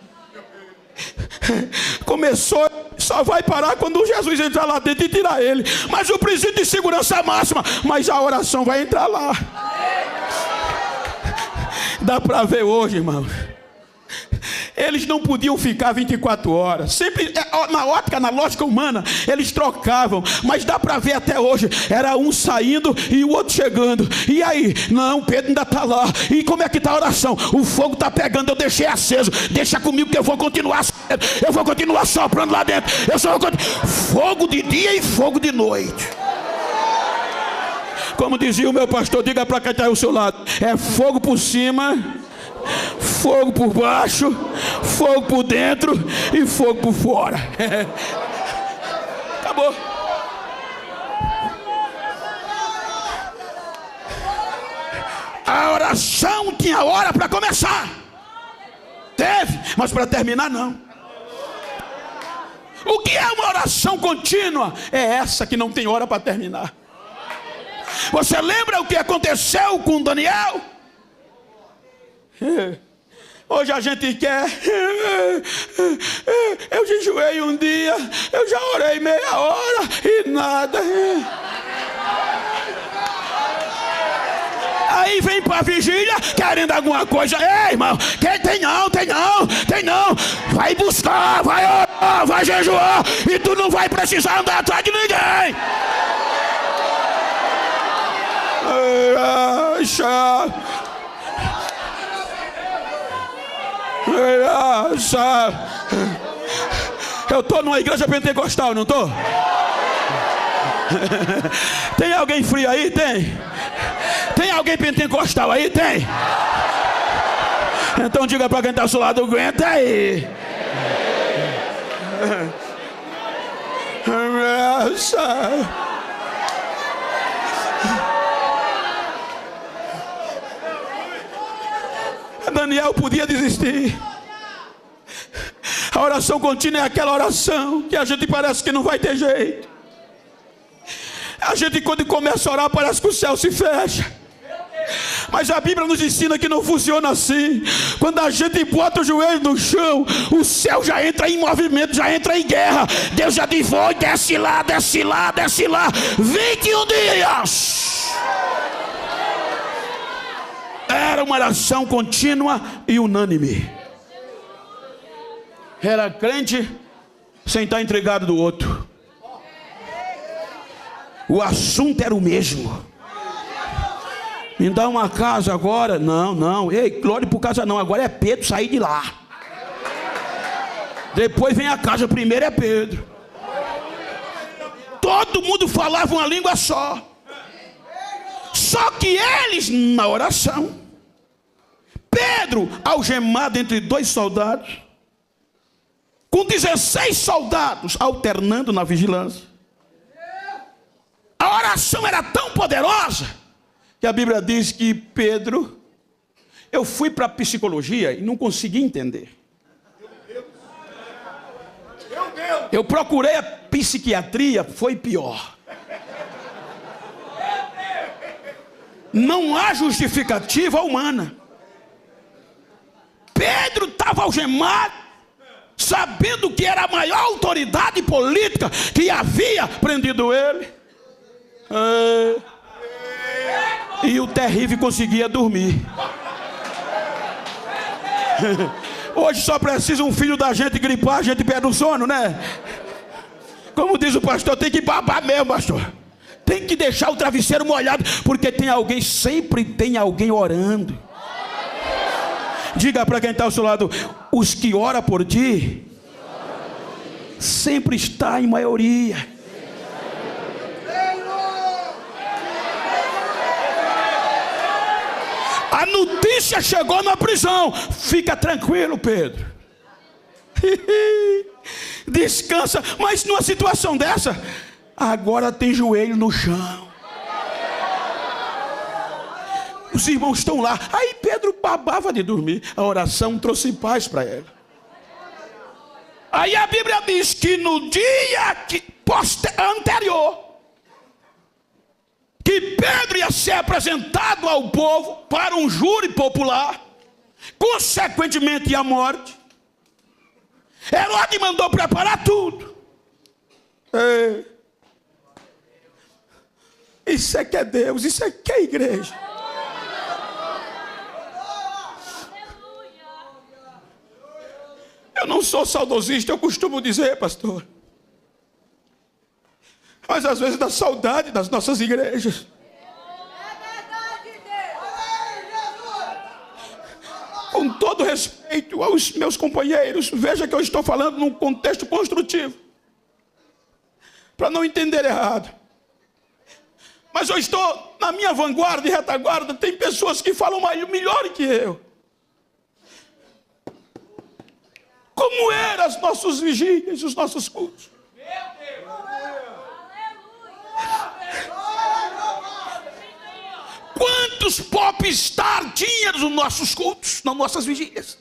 Começou, só vai parar quando Jesus entrar lá dentro e tirar ele. Mas o presídio de segurança máxima. Mas a oração vai entrar lá. Dá para ver hoje, irmão. Eles não podiam ficar 24 horas. Sempre, na ótica, na lógica humana, eles trocavam. Mas dá para ver até hoje. Era um saindo e o outro chegando. E aí? Não, Pedro ainda está lá. E como é que está a oração? O fogo está pegando, eu deixei aceso. Deixa comigo que eu vou continuar. Eu vou continuar soprando lá dentro. Fogo de dia e fogo de noite. Como dizia o meu pastor, diga para quem está ao seu lado. É fogo por cima, fogo por baixo, fogo por dentro e fogo por fora. Acabou. A oração tinha hora para começar. Teve, mas para terminar não. O que é uma oração contínua? É essa que não tem hora para terminar. Você lembra o que aconteceu com Daniel? Hoje a gente quer. Eu jejuei um dia, eu já orei meia hora e nada. Aí vem para a vigília querendo alguma coisa. Ei, irmão, tem não. Vai buscar, vai orar, vai jejuar. E tu não vai precisar andar atrás de ninguém. Eu estou numa igreja pentecostal, não estou? Tem alguém frio aí? Tem alguém pentecostal aí? Tem? Então diga para quem está ao seu lado, aguenta aí. Daniel podia desistir. A oração contínua é aquela oração que a gente parece que não vai ter jeito. A gente quando começa a orar parece que o céu se fecha. Mas a Bíblia nos ensina que não funciona assim. Quando a gente bota o joelho no chão, o céu já entra em movimento, já entra em guerra. Deus já diz, vai, desce lá, desce lá, desce lá. 21 dias. Era uma oração contínua e unânime. Era crente sem estar entregado do outro. O assunto era o mesmo. Me dá uma casa agora? Não. Ei, glória por casa não. Agora é Pedro sair de lá. Depois vem a casa. Primeiro é Pedro. Todo mundo falava uma língua só. Só que eles na oração, Pedro algemado entre 2 soldados, com 16 soldados alternando na vigilância. A oração era tão poderosa que a Bíblia diz que Pedro, eu fui para a psicologia e não consegui entender. Eu procurei a psiquiatria, foi pior. Não há justificativa humana. Pedro estava algemado, sabendo que era a maior autoridade política que havia prendido ele. E o terrível conseguia dormir. Hoje só precisa um filho da gente gripar, a gente perde o sono, né? Como diz o pastor, tem que babar mesmo, pastor. Tem que deixar o travesseiro molhado, porque tem alguém, sempre tem alguém orando. Diga para quem está ao seu lado, os que oram por ti sempre está em maioria. A notícia chegou na prisão. Fica tranquilo, Pedro. Descansa. Mas numa situação dessa, agora tem joelho no chão. Os irmãos estão lá. Aí Pedro babava de dormir. A oração trouxe paz para ele. Aí a Bíblia diz que no dia anterior, que Pedro ia ser apresentado ao povo para um júri popular, consequentemente a morte, Herodes mandou preparar tudo. Isso é que é Deus, isso é que é igreja. Eu não sou saudosista, eu costumo dizer, pastor. Mas às vezes dá saudade das nossas igrejas. Com todo respeito aos meus companheiros, veja que eu estou falando num contexto construtivo, para não entender errado. Mas eu estou na minha vanguarda e retaguarda, tem pessoas que falam melhor que eu. Como eram as nossas vigílias, os nossos cultos? Quantos popstar tinha nos nossos cultos, nas nossas vigílias?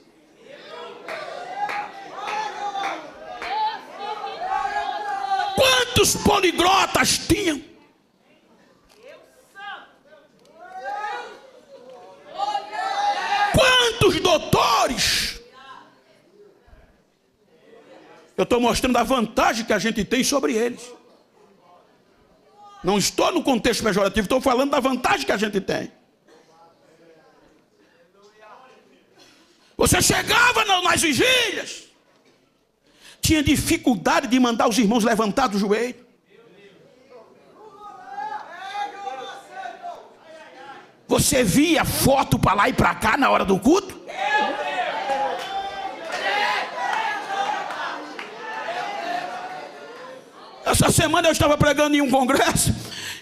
Quantos poliglotas tinham? Quantos doutores? Eu estou mostrando a vantagem que a gente tem sobre eles. Não estou no contexto pejorativo, estou falando da vantagem que a gente tem. Você chegava nas vigílias, tinha dificuldade de mandar os irmãos levantar do joelho. Você via foto para lá e para cá na hora do culto? Essa semana eu estava pregando em um congresso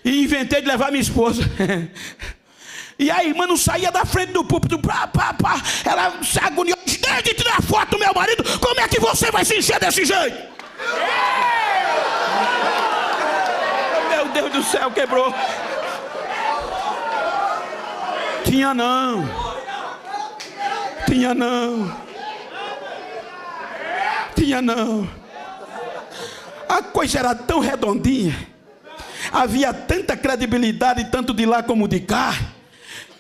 e inventei de levar minha esposa. E a irmã não saía da frente do púlpito. Ela se agoniou. Desde de tirar foto do meu marido, como é que você vai se encher desse jeito? Meu Deus do céu, quebrou. Tinha não. Tinha não. Tinha não. A coisa era tão redondinha, havia tanta credibilidade, tanto de lá como de cá,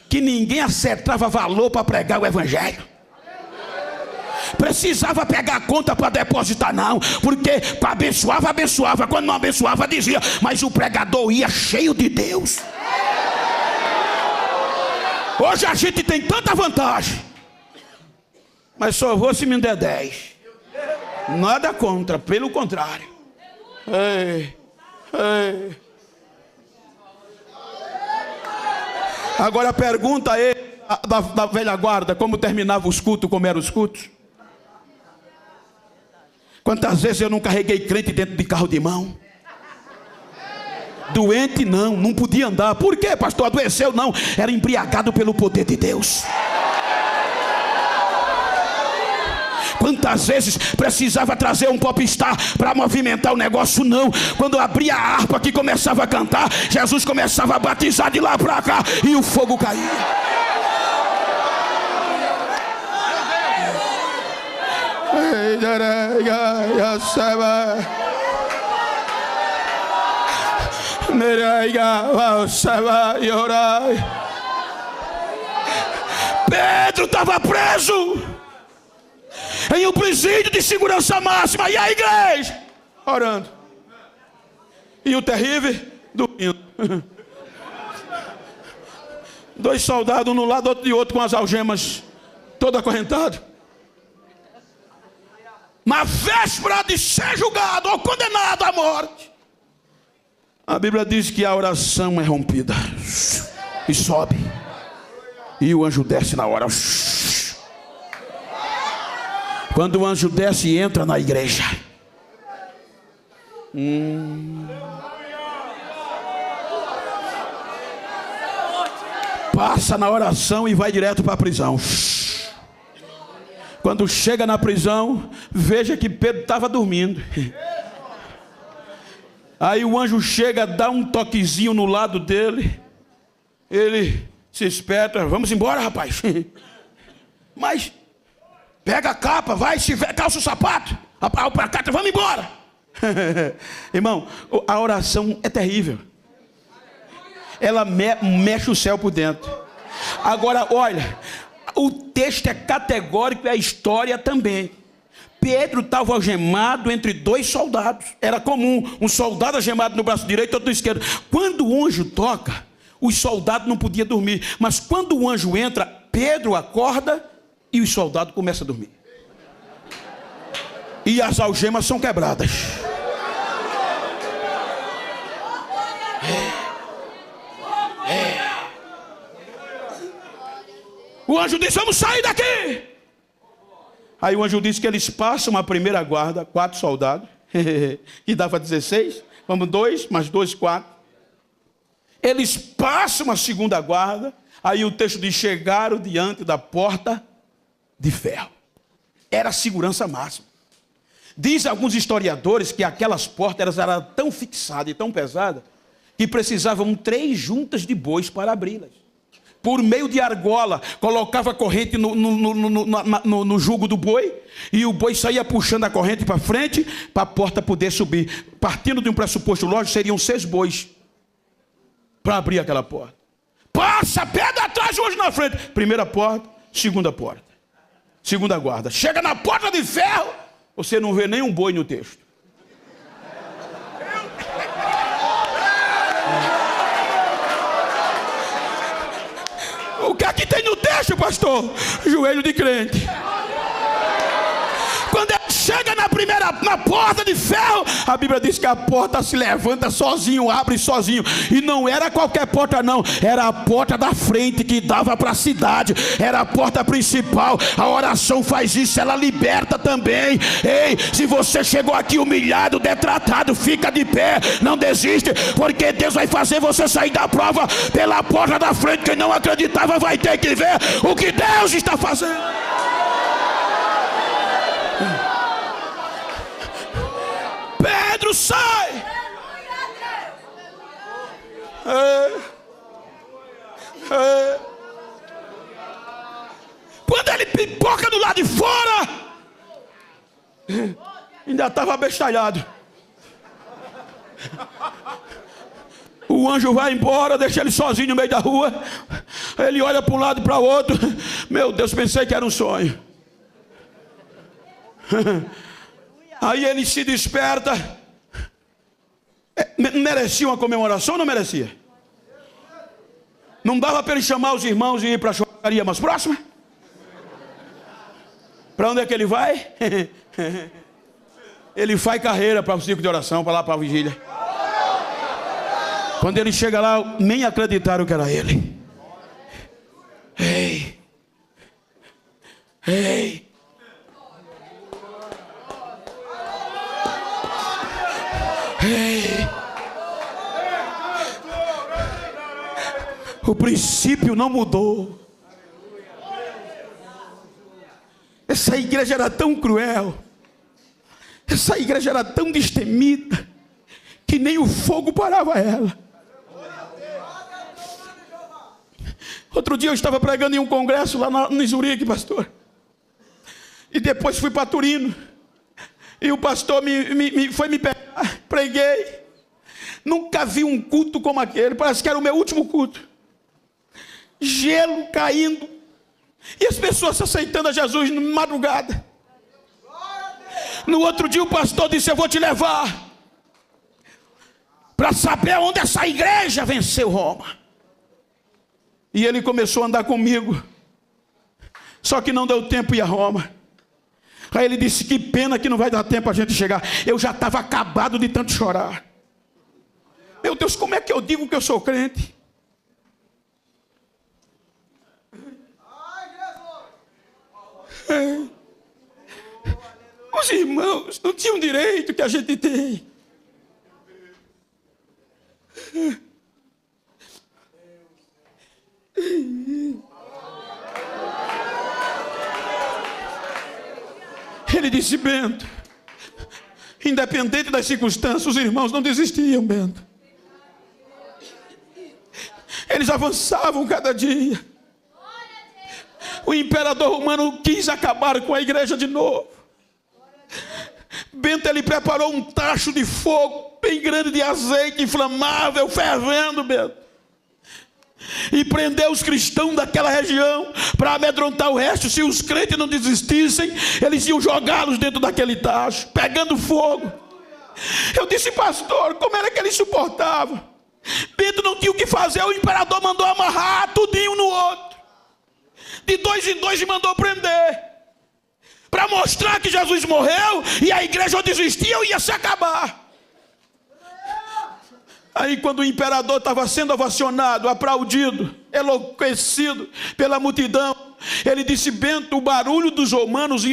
que ninguém acertava valor para pregar o evangelho. Precisava pegar a conta para depositar não, porque para abençoava, quando não abençoava dizia, mas o pregador ia cheio de Deus. Hoje a gente tem tanta vantagem, mas só vou se me der 10. Nada contra, pelo contrário. Ei. Agora a pergunta é da velha guarda, como terminava os cultos, como eram os cultos? Quantas vezes eu não carreguei crente dentro de carro de mão? Doente não podia andar. Por quê, pastor? Adoeceu? Não, era embriagado pelo poder de Deus. Quantas vezes precisava trazer um popstar para movimentar o negócio? Não. Quando abria a harpa que começava a cantar, Jesus começava a batizar de lá para cá e o fogo caía. Pedro estava preso em um presídio de segurança máxima, e a igreja orando, e o terrível dormindo. 2 soldados, um no lado, outro de outro, com as algemas todo acorrentado. Na véspera de ser julgado ou condenado à morte, a Bíblia diz que a oração é rompida e sobe, e o anjo desce na hora. Quando o anjo desce e entra na igreja, passa na oração e vai direto para a prisão. Quando chega na prisão, veja que Pedro estava dormindo. Aí o anjo chega, dá um toquezinho no lado dele. Ele se esperta. Vamos embora, rapaz. Mas pega a capa, vai, calça o sapato, vamos embora. Irmão, a oração é terrível. Ela mexe o céu por dentro. Agora, olha, o texto é categórico e a história também. Pedro estava algemado entre 2 soldados. Era comum, um soldado algemado no braço direito e outro no esquerdo. Quando o anjo toca, os soldados não podiam dormir. Mas quando o anjo entra, Pedro acorda e os soldados começam a dormir. e as algemas são quebradas. O anjo disse: vamos sair daqui. Aí o anjo disse que eles passam a primeira guarda, 4 soldados, que dava 16, vamos 2, mais 2, 4. Eles passam a segunda guarda, aí o texto diz: chegaram diante da porta de ferro. Era a segurança máxima. Diz alguns historiadores que aquelas portas eram tão fixadas e tão pesadas, que precisavam 3 juntas de bois para abri-las. Por meio de argola, colocava a corrente no jugo do boi, e o boi saía puxando a corrente para frente, para a porta poder subir. Partindo de um pressuposto lógico, seriam 6 bois para abrir aquela porta. Passa, pedra atrás, hoje na frente. Primeira porta, segunda porta. Segunda guarda. Chega na porta de ferro, você não vê nenhum boi no texto. O que aqui tem no texto, pastor? Joelho de crente. Quando ele chega na porta de ferro, a Bíblia diz que a porta se levanta sozinho, abre sozinho. E não era qualquer porta não, era a porta da frente que dava para a cidade. Era a porta principal. A oração faz isso, ela liberta também. Ei, se você chegou aqui humilhado, detratado, fica de pé, não desiste, porque Deus vai fazer você sair da prova pela porta da frente. Quem não acreditava vai ter que ver o que Deus está fazendo. Pedro, sai! Quando ele pipoca do lado de fora, ainda estava abestalhado. O anjo vai embora, deixa ele sozinho no meio da rua. Ele olha para um lado e para o outro. Meu Deus, pensei que era um sonho. Aí ele se desperta. Merecia uma comemoração ou não merecia? Não dava para ele chamar os irmãos e ir para a churrascaria mais próxima? Para onde é que ele vai? Ele faz carreira para o círculo de oração, para lá para a vigília. Quando ele chega lá, nem acreditaram que era ele. Ei, ei. Ei. O princípio não mudou. Essa igreja era tão cruel, essa igreja era tão destemida, que nem o fogo parava ela. Outro dia eu estava pregando em um congresso lá no Zurique, pastor, e depois fui para Turino. E o pastor foi me pegar, preguei. Nunca vi um culto como aquele, parece que era o meu último culto. Gelo caindo, e as pessoas aceitando a Jesus na madrugada. No outro dia o pastor disse: eu vou te levar para saber onde essa igreja venceu Roma. E ele começou a andar comigo, só que não deu tempo de ir a Roma. Aí ele disse: que pena que não vai dar tempo a gente chegar. Eu já estava acabado de tanto chorar. Meu Deus, como é que eu digo que eu sou crente? Os irmãos não tinham direito que a gente tem. Ele disse: Bento, independente das circunstâncias, os irmãos não desistiam, Bento. Eles avançavam cada dia. O imperador romano quis acabar com a igreja de novo. Bento, ele preparou um tacho de fogo bem grande de azeite inflamável, fervendo, Bento, e prendeu os cristãos daquela região para amedrontar o resto. Se os crentes não desistissem, eles iam jogá-los dentro daquele tacho, pegando fogo. Eu disse: pastor, como era que ele suportava? Bento não tinha o que fazer, o imperador mandou amarrar tudinho no outro, de 2 em 2, e mandou prender. para mostrar que Jesus morreu e a igreja desistia, ia se acabar. Aí quando o imperador estava sendo ovacionado, aplaudido, enlouquecido pela multidão, ele disse: Bento, o barulho dos romanos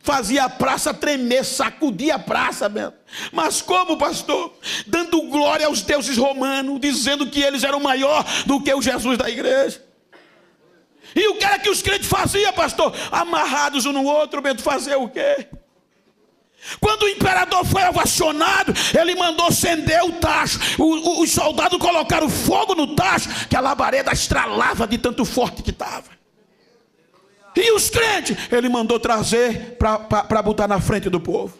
fazia a praça tremer, sacudia a praça, Bento. Mas como, pastor? Dando glória aos deuses romanos, dizendo que eles eram maior do que o Jesus da igreja. E o que era que os crentes faziam, pastor? Amarrados um no outro, Bento, fazer o quê? Quando o imperador foi ovacionado, ele mandou acender o tacho. Os soldados colocaram fogo no tacho, que a labareda estralava de tanto forte que estava. E os crentes, ele mandou trazer para botar na frente do povo.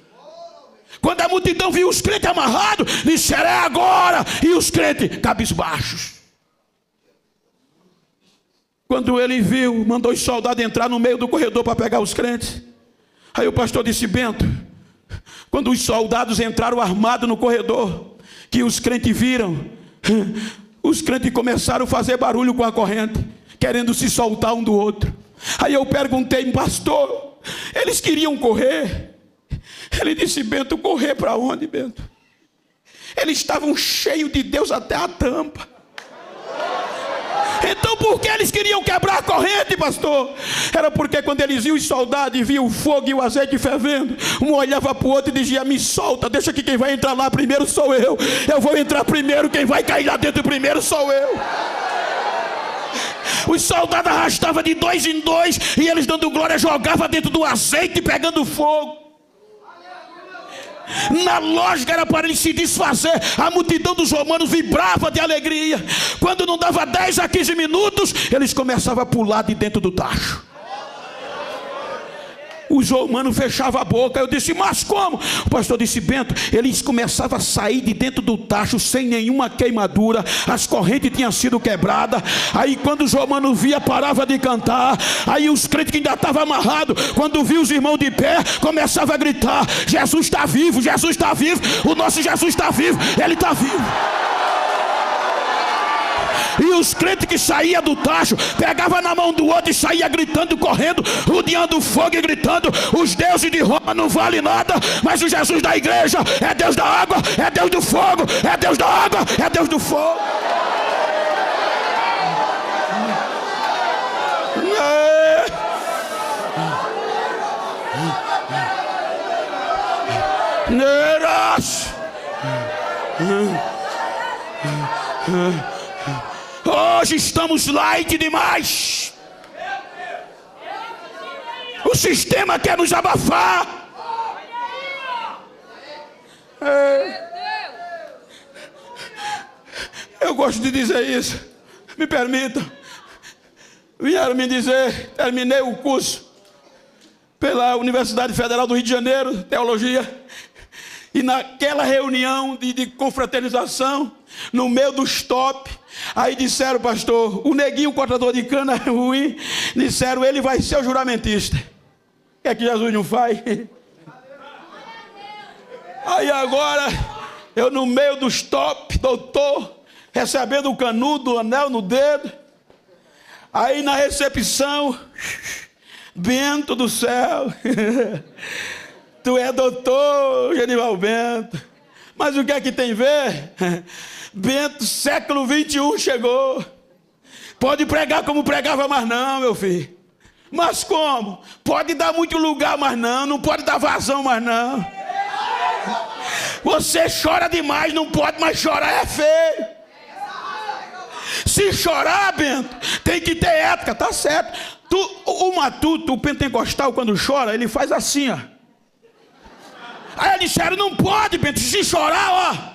Quando a multidão viu os crentes amarrados, disseram: é agora. E os crentes cabisbaixos. Quando ele viu, mandou os soldados entrar no meio do corredor para pegar os crentes. Aí o pastor disse: Bento, quando os soldados entraram armados no corredor, que os crentes viram, os crentes começaram a fazer barulho com a corrente, querendo se soltar um do outro. Aí eu perguntei: pastor, eles queriam correr? Ele disse: Bento, correr para onde, Bento? Eles estavam cheios de Deus até a tampa. Então por que eles queriam quebrar a corrente, pastor? Era porque quando eles viam os soldados e viam o fogo e o azeite fervendo, um olhava para o outro e dizia: me solta, deixa que quem vai entrar lá primeiro sou eu. Eu vou entrar primeiro, quem vai cair lá dentro primeiro sou eu. Os soldados arrastavam de 2 em 2 e eles, dando glória, jogavam dentro do azeite pegando fogo. Na lógica era para ele se desfazer. A multidão dos romanos vibrava de alegria. Quando não dava 10 a 15 minutos, eles começavam a pular de dentro do tacho. Os romanos fechavam a boca. Eu disse: mas como? O pastor disse: Bento, eles começavam a sair de dentro do tacho sem nenhuma queimadura. As correntes tinham sido quebradas. Aí quando os romanos via, parava de cantar. Aí os crentes que ainda estavam amarrados, quando viam os irmãos de pé, começavam a gritar: Jesus está vivo, Jesus está vivo, o nosso Jesus está vivo, ele está vivo. E os crentes que saíam do tacho, pegavam na mão do outro e saía gritando, correndo, rodeando o fogo e gritando: os deuses de Roma não valem nada, mas o Jesus da igreja é Deus da água, é Deus do fogo, é Deus da água, é Deus do fogo. Hoje estamos light demais. O sistema quer nos abafar. Eu gosto de dizer isso. Me permitam. Vieram me dizer, terminei o curso pela Universidade Federal do Rio de Janeiro, teologia. E naquela reunião de confraternização, no meio dos top, aí disseram: pastor, o neguinho, o cortador de cana é ruim. Disseram: ele vai ser o juramentista. O que é que Jesus não faz? Aí agora, eu no meio dos top, doutor, recebendo o canudo, o anel no dedo. Aí na recepção: Bento do céu, tu é doutor Genival Bento. Mas o que é que tem a ver? Bento, século 21 chegou. Pode pregar como pregava, mas não, meu filho. Mas como? Pode dar muito lugar, mas não pode dar vazão, mas não. Você chora demais, não pode mais chorar, é feio. Se chorar, Bento, tem que ter ética, tá certo. O matuto, o pentecostal, quando chora, ele faz assim, ó. Aí eles disseram: não pode, Bento, se chorar, ó.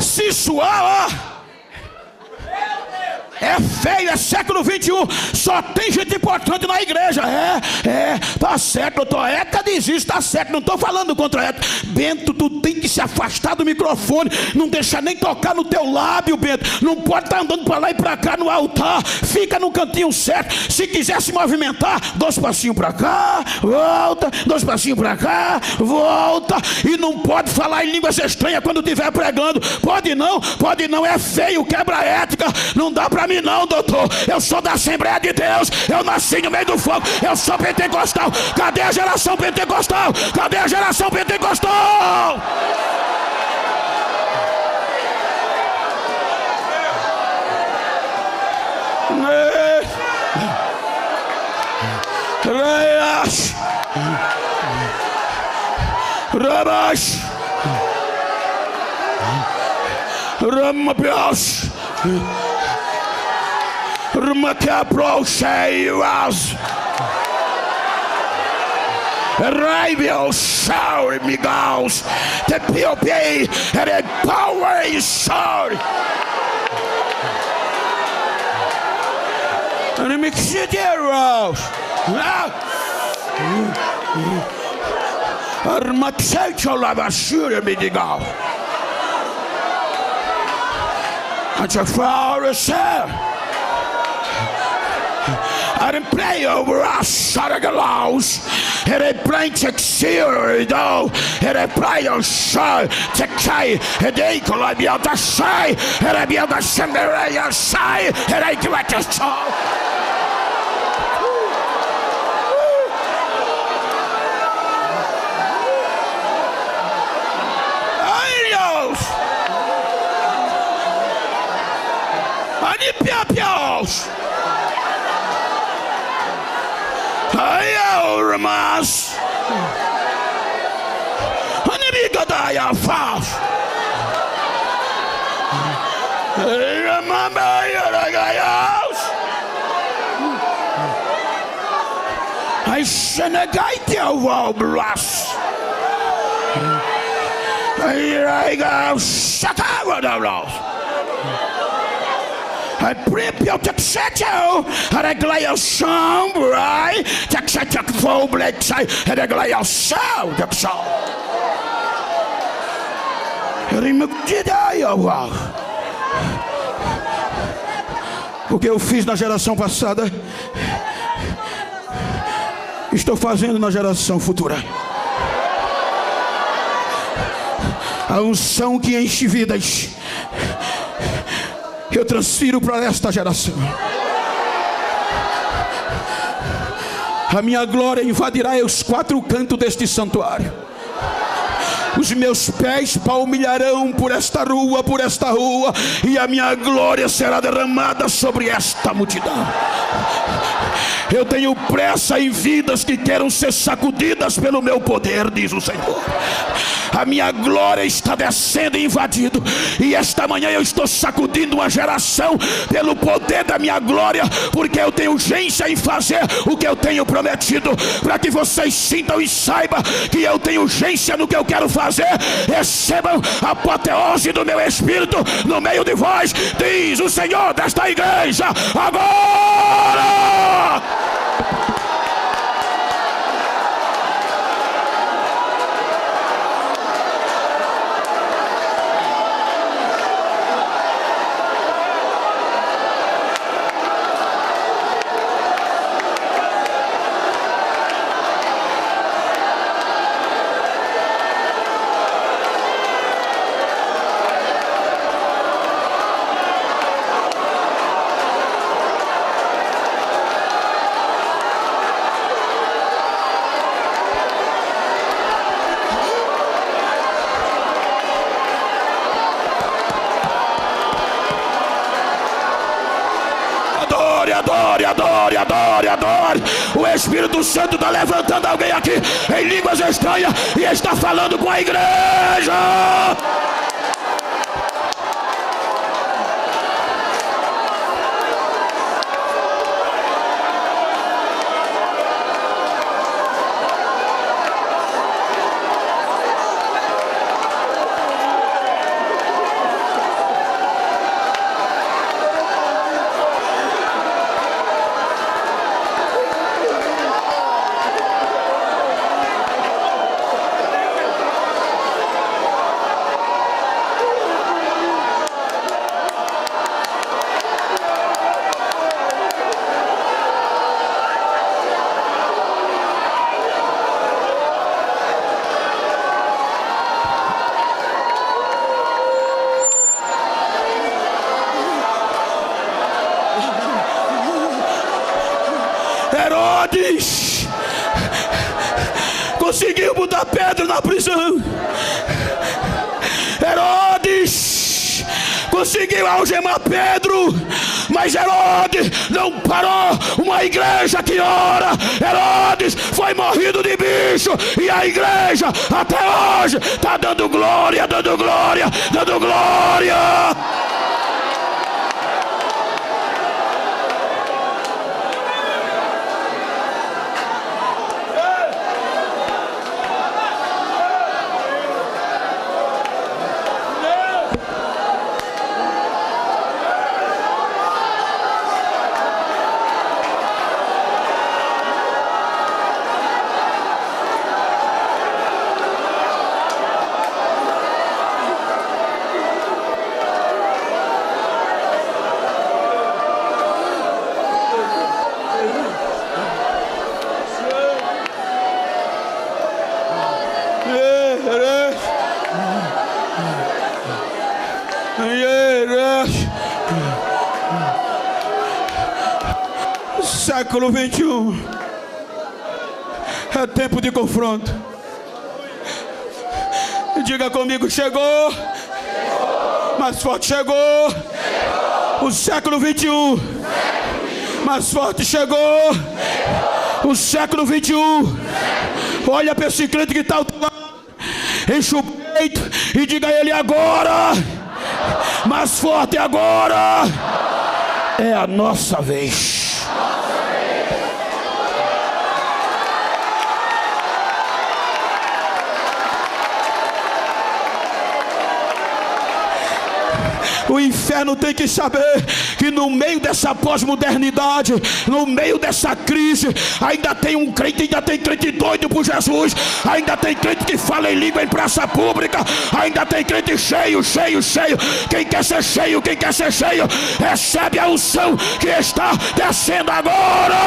Se suar, ó. É feio, é século 21. Só tem gente importante na igreja. Tá certo, doutor. A ética diz isso, tá certo. Não estou falando contra a ética. Bento, tu tem que se afastar do microfone. Não deixar nem tocar no teu lábio, Bento. Não pode estar andando para lá e para cá no altar. Fica no cantinho certo. Se quiser se movimentar, 2 passinhos para cá, volta. 2 passinhos para cá, volta. E não pode falar em línguas estranhas quando estiver pregando. Pode não, é feio, quebra a ética. Não dá para mim mim não, doutor. Eu sou da Assembleia de Deus. Eu nasci no meio do fogo. Eu sou pentecostal. Cadê a geração pentecostal? Cadê a geração pentecostal? Reias, Rabas, Ramapios, Ramacaprocheiras, Rabios, Shower, Migals, the POP, and the power is sorry. And me xideiros. Armaxecho lavashure Midigal. And your flower is there. I didn't play over us, Saragalaus. And I play to Xero, though. And I play on show to Kay. And they could I be able to say. And I be able to send the radio say. And I do it to show. Piapios. Ayo Ramas. Animigo da ya faf. Remember your guys. I senegate your blast. I go Chicago the lost. I pray your taxato, and I glay a song, right? Taxato full black side, and I glay a sound of song. O que eu fiz na geração passada, estou fazendo na geração futura. A unção que enche vidas, eu transfiro para esta geração. A minha glória invadirá os quatro cantos deste santuário. Os meus pés palmilharão por esta rua, e a minha glória será derramada sobre esta multidão. Eu tenho pressa em vidas que queiram ser sacudidas pelo meu poder, diz o Senhor. A minha glória está descendo e invadindo, e esta manhã eu estou sacudindo uma geração pelo poder da minha glória, porque eu tenho urgência em fazer o que eu tenho prometido, para que vocês sintam e saibam que eu tenho urgência no que eu quero fazer. Recebam a apoteose do meu Espírito no meio de vós, diz o Senhor desta igreja, agora! Adore. O Espírito Santo está levantando alguém aqui em línguas estranhas e está falando com a igreja. Herodes conseguiu botar Pedro na prisão. Herodes conseguiu algemar Pedro, mas Herodes não parou uma igreja que ora. Herodes foi morrido de bicho, e a igreja até hoje está dando glória, dando glória, dando glória. Século 21 é tempo de confronto. Diga comigo: chegou. Mais forte: chegou. O século 21. Mais forte: chegou. O século 21. Olha para esse crente que está ao teu lado, enche o peito e diga a ele: agora. Mais forte: agora é a nossa vez. O inferno tem que saber que no meio dessa pós-modernidade, no meio dessa crise, ainda tem um crente, ainda tem crente doido por Jesus, ainda tem crente que fala em língua em praça pública, ainda tem crente cheio, cheio, cheio. Quem quer ser cheio, quem quer ser cheio, recebe a unção que está descendo agora.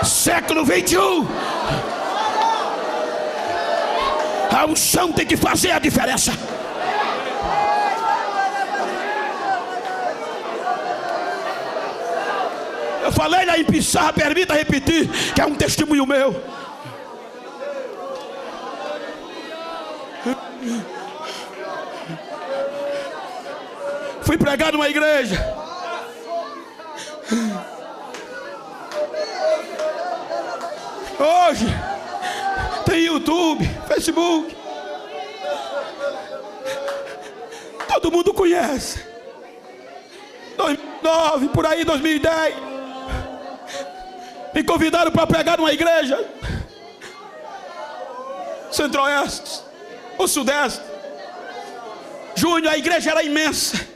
Século 21. A unção tem que fazer a diferença. Eu falei lá em Pissarra, permita repetir, que é um testemunho meu. Fui pregar numa igreja. Hoje tem YouTube, Facebook, todo mundo conhece. 2009, por aí, 2010, me convidaram para pregar numa igreja, Centro-Oeste, o Sudeste. Júnior, a igreja era imensa,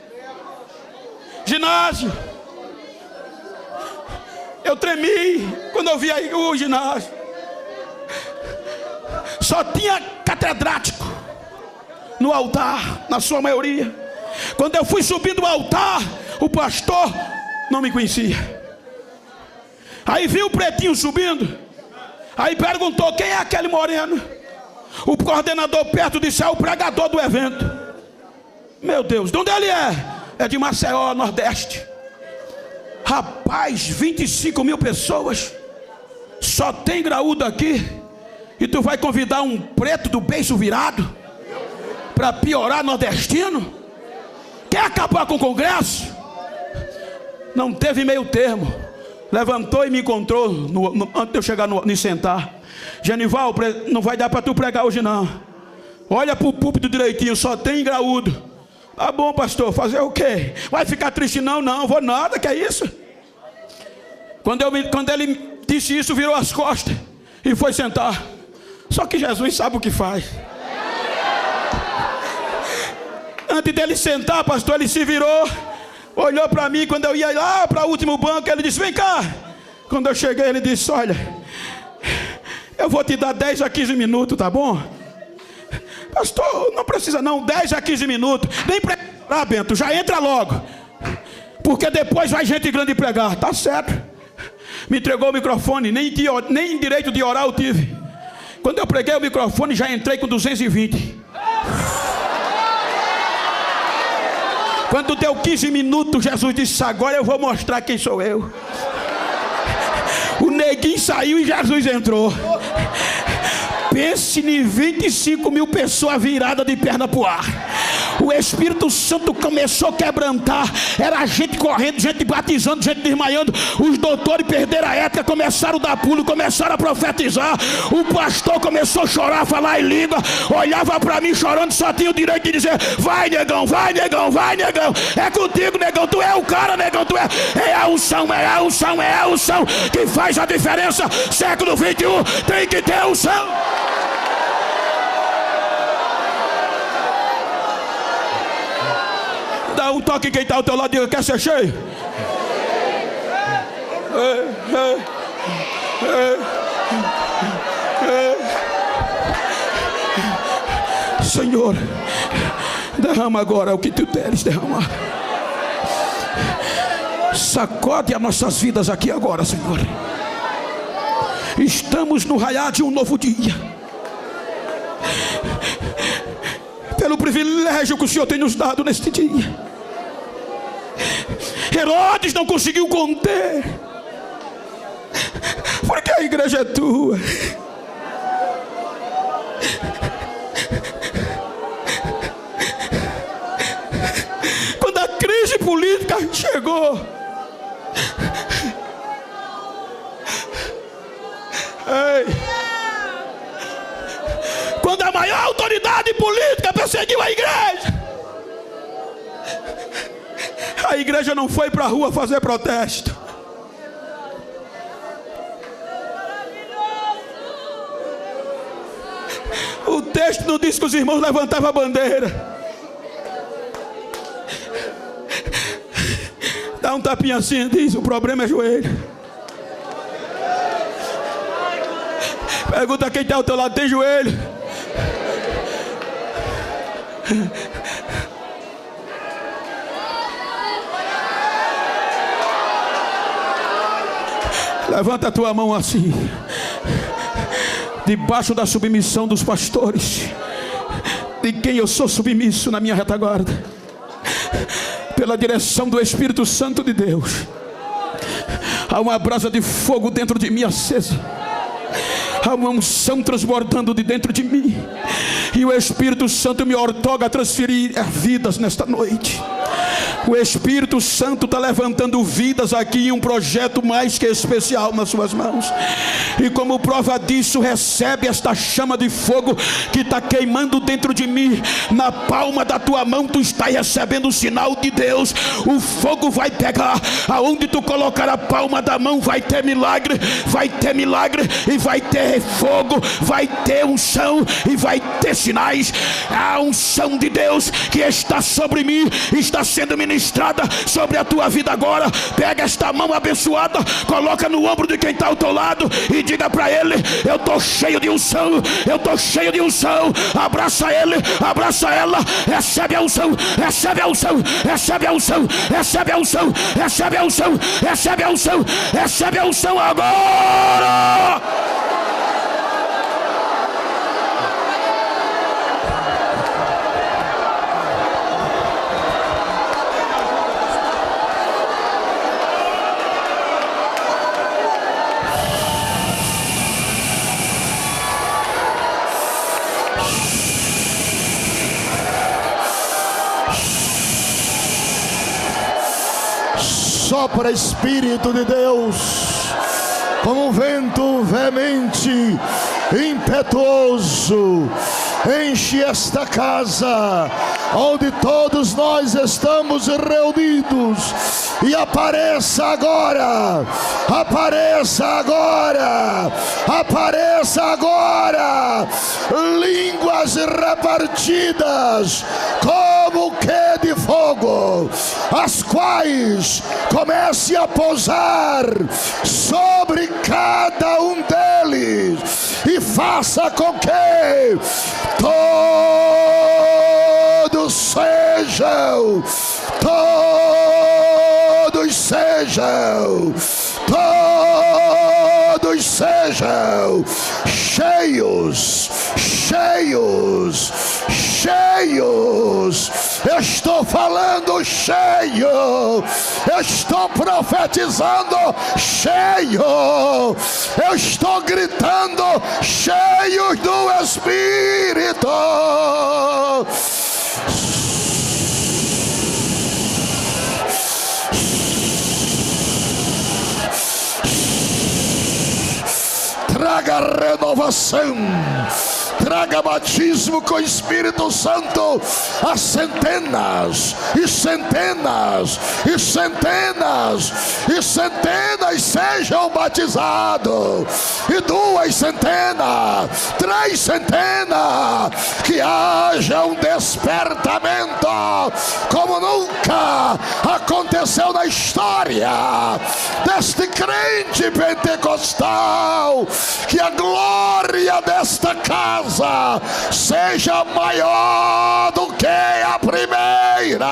ginásio. Eu tremi quando eu vi o ginásio. Só tinha catedrático no altar, na sua maioria. Quando eu fui subir do altar, o pastor não me conhecia. Aí viu o pretinho subindo, aí perguntou: quem é aquele moreno? O coordenador perto disse: é o pregador do evento. Meu Deus, de onde ele é? É de Maceió, Nordeste. Rapaz, 25 mil pessoas, só tem graúdo aqui. E tu vai convidar um preto do beiço virado para piorar nordestino? Quer acabar com o congresso? Não teve meio termo. Levantou e me encontrou antes de eu chegar no sentar. Genival, não vai dar para tu pregar hoje não. Olha para o púlpito direitinho, só tem graúdo. Tá bom, pastor, fazer o quê? Vai ficar triste? Não vou nada, que é isso? Quando ele disse isso, virou as costas e foi sentar. Só que Jesus sabe o que faz. Antes dele sentar, pastor, ele se virou, olhou para mim. Quando eu ia lá para o último banco, ele disse: vem cá. Quando eu cheguei, ele disse: olha, eu vou te dar 10 a 15 minutos, tá bom? Pastor, não precisa não, 10 a 15 minutos. Nem pregar, Bento, já entra logo, porque depois vai gente grande pregar. Tá certo. Me entregou o microfone, nem direito de orar eu tive. Quando eu preguei o microfone, já entrei com 220. Quando deu 15 minutos, Jesus disse: agora eu vou mostrar quem sou eu. O neguinho saiu e Jesus entrou. Pense em 25 mil pessoas viradas de perna pro ar. O Espírito Santo começou a quebrantar. Era gente correndo, gente batizando, gente desmaiando. Os doutores perderam a ética, começaram a dar pulo, começaram a profetizar. O pastor começou a chorar, falar em língua. Olhava para mim chorando, só tinha o direito de dizer: vai negão, vai negão, vai negão. É contigo, negão, tu é o cara, negão, tu é. É a unção, é a unção, é a unção que faz a diferença. Século 21 tem que ter unção. Dá um toque quem está ao teu lado, diga: quer ser cheio? Senhor, derrama agora o que tu deres derramar. Sacode as nossas vidas aqui agora, Senhor. Estamos no raiar de um novo dia, pelo privilégio que o Senhor tem nos dado neste dia. Herodes não conseguiu conter, porque a igreja é tua. Quando a crise política chegou, quando a maior autoridade política perseguiu a igreja não foi para a rua fazer protesto. O texto não diz que os irmãos levantavam a bandeira. Dá um tapinha assim, diz: o problema é joelho. Pergunta quem está ao teu lado: tem joelho? Levanta a tua mão assim, debaixo da submissão dos pastores, de quem eu sou submisso na minha retaguarda, pela direção do Espírito Santo de Deus. Há uma brasa de fogo dentro de mim acesa, há uma unção transbordando de dentro de mim, e o Espírito Santo me ortoga a transferir vidas nesta noite. O Espírito Santo está levantando vidas aqui em um projeto mais que especial nas suas mãos. E como prova disso, recebe esta chama de fogo que está queimando dentro de mim. Na palma da tua mão tu está recebendo o sinal de Deus. O fogo vai pegar. Aonde tu colocar a palma da mão vai ter milagre. Vai ter milagre e vai ter fogo. Vai ter unção e vai ter sinais. A unção de Deus que está sobre mim está sendo ministrada sobre a tua vida agora. Pega esta mão abençoada, coloca no ombro de quem está ao teu lado e diga para ele: eu estou cheio de unção, eu estou cheio de unção. Abraça ele, abraça ela, recebe a unção, recebe a unção, recebe a unção, recebe a unção, recebe a unção, recebe a unção, recebe a unção agora. Sopra, Espírito de Deus, como um vento veemente, impetuoso, enche esta casa onde todos nós estamos reunidos, e apareça agora, apareça agora, apareça agora, línguas repartidas como que de fogo, as quais comece a pousar sobre cada um deles, e faça com que todos sejam, todos sejam, todos sejam cheios, cheios, cheios. Eu estou falando cheio, eu estou profetizando cheio, eu estou gritando cheios do Espírito. Traga renovação, traga batismo com o Espírito Santo a centenas e centenas e centenas e centenas sejam batizados, e 2 centenas, 3 centenas, que haja um despertamento como nunca aconteceu na história deste crente pentecostal. Que a glória desta casa seja maior do que a primeira.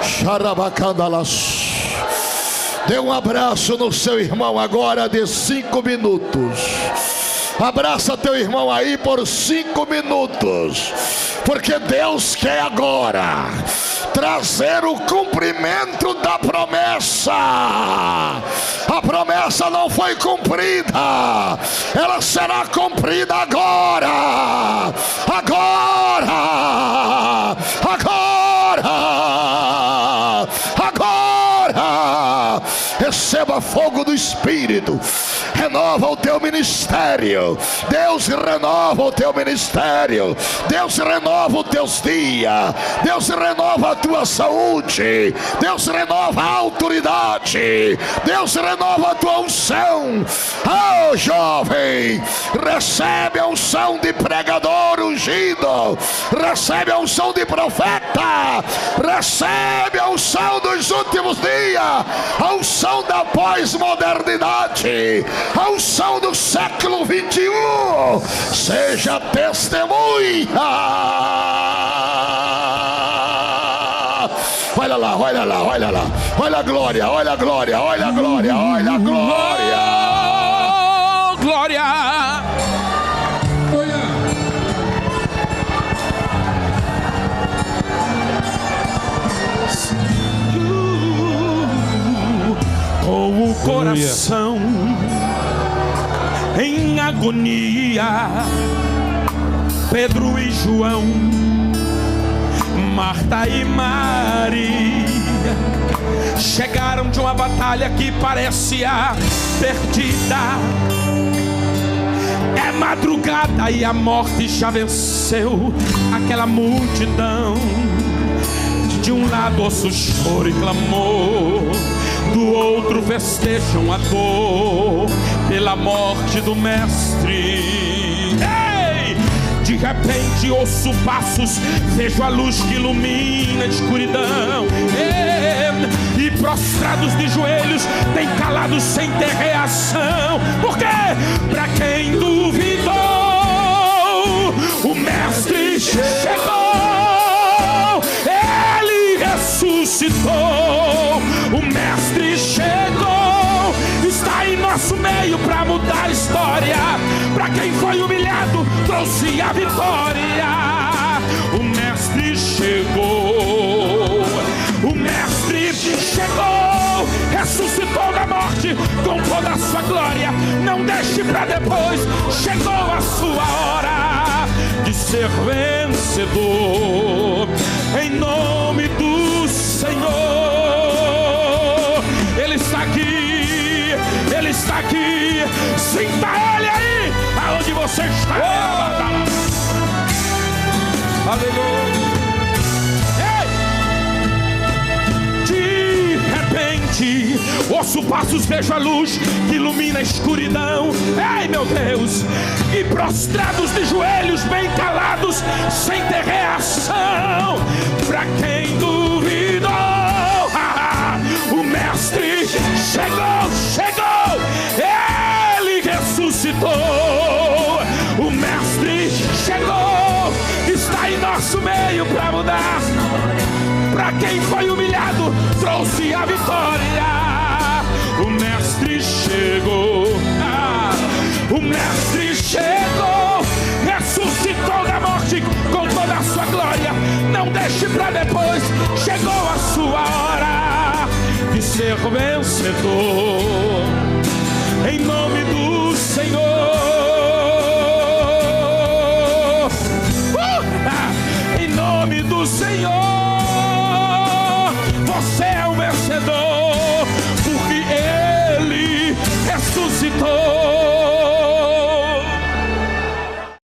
Xarabacandalas. Dê um abraço no seu irmão agora de 5 minutos. Abraça teu irmão aí por 5 minutos, porque Deus quer agora trazer o cumprimento da promessa. A promessa não foi cumprida, ela será cumprida agora, agora, agora, agora. Receba fogo do Espírito, renova o teu ministério. Deus renova o teu ministério, Deus renova os teus dias, Deus renova a tua saúde, Deus renova a autoridade, Deus renova a tua unção. Oh jovem, recebe a unção de pregador ungido, recebe a unção de profeta, recebe a unção dos últimos dias, a unção da pós-modernidade, a unção do século 21. Seja testemunha. Olha lá, olha lá, olha lá, olha a glória, olha a glória, olha a glória, olha a glória. Oh, glória. Com o coração em agonia, Pedro e João, Marta e Maria chegaram de uma batalha que parecia perdida. É madrugada e a morte já venceu aquela multidão. De um lado ouço choro e clamor, do outro festejam a dor pela morte do mestre. Ei! De repente ouço passos, vejo a luz que ilumina a escuridão. Ei! E prostrados de joelhos, bem calados sem ter reação. Por quê? Pra quem duvidou, o mestre chegou. Ressuscitou, o mestre chegou, está em nosso meio para mudar a história. Para quem foi humilhado, trouxe a vitória. O mestre chegou, o mestre chegou, ressuscitou da morte com toda a sua glória. Não deixe para depois, chegou a sua hora de ser vencedor. Em nome do Senhor, Ele está aqui, Ele está aqui. Sinta Ele aí, aonde você está. Aleluia. De repente, ouço passos, vejo a luz que ilumina a escuridão. Ei, meu Deus! E prostrados de joelhos, bem calados, sem ter reação. Pra quem duvidou, o mestre chegou, chegou. Ele ressuscitou. O mestre chegou, está em nosso meio para mudar. Pra quem foi humilhado, trouxe a vitória. O mestre chegou. O Mestre chegou, ressuscitou da morte com toda a sua glória. Não deixe para depois, chegou a sua hora de ser vencedor. Em nome do Senhor, em nome do Senhor, você é o vencedor, porque Ele ressuscitou.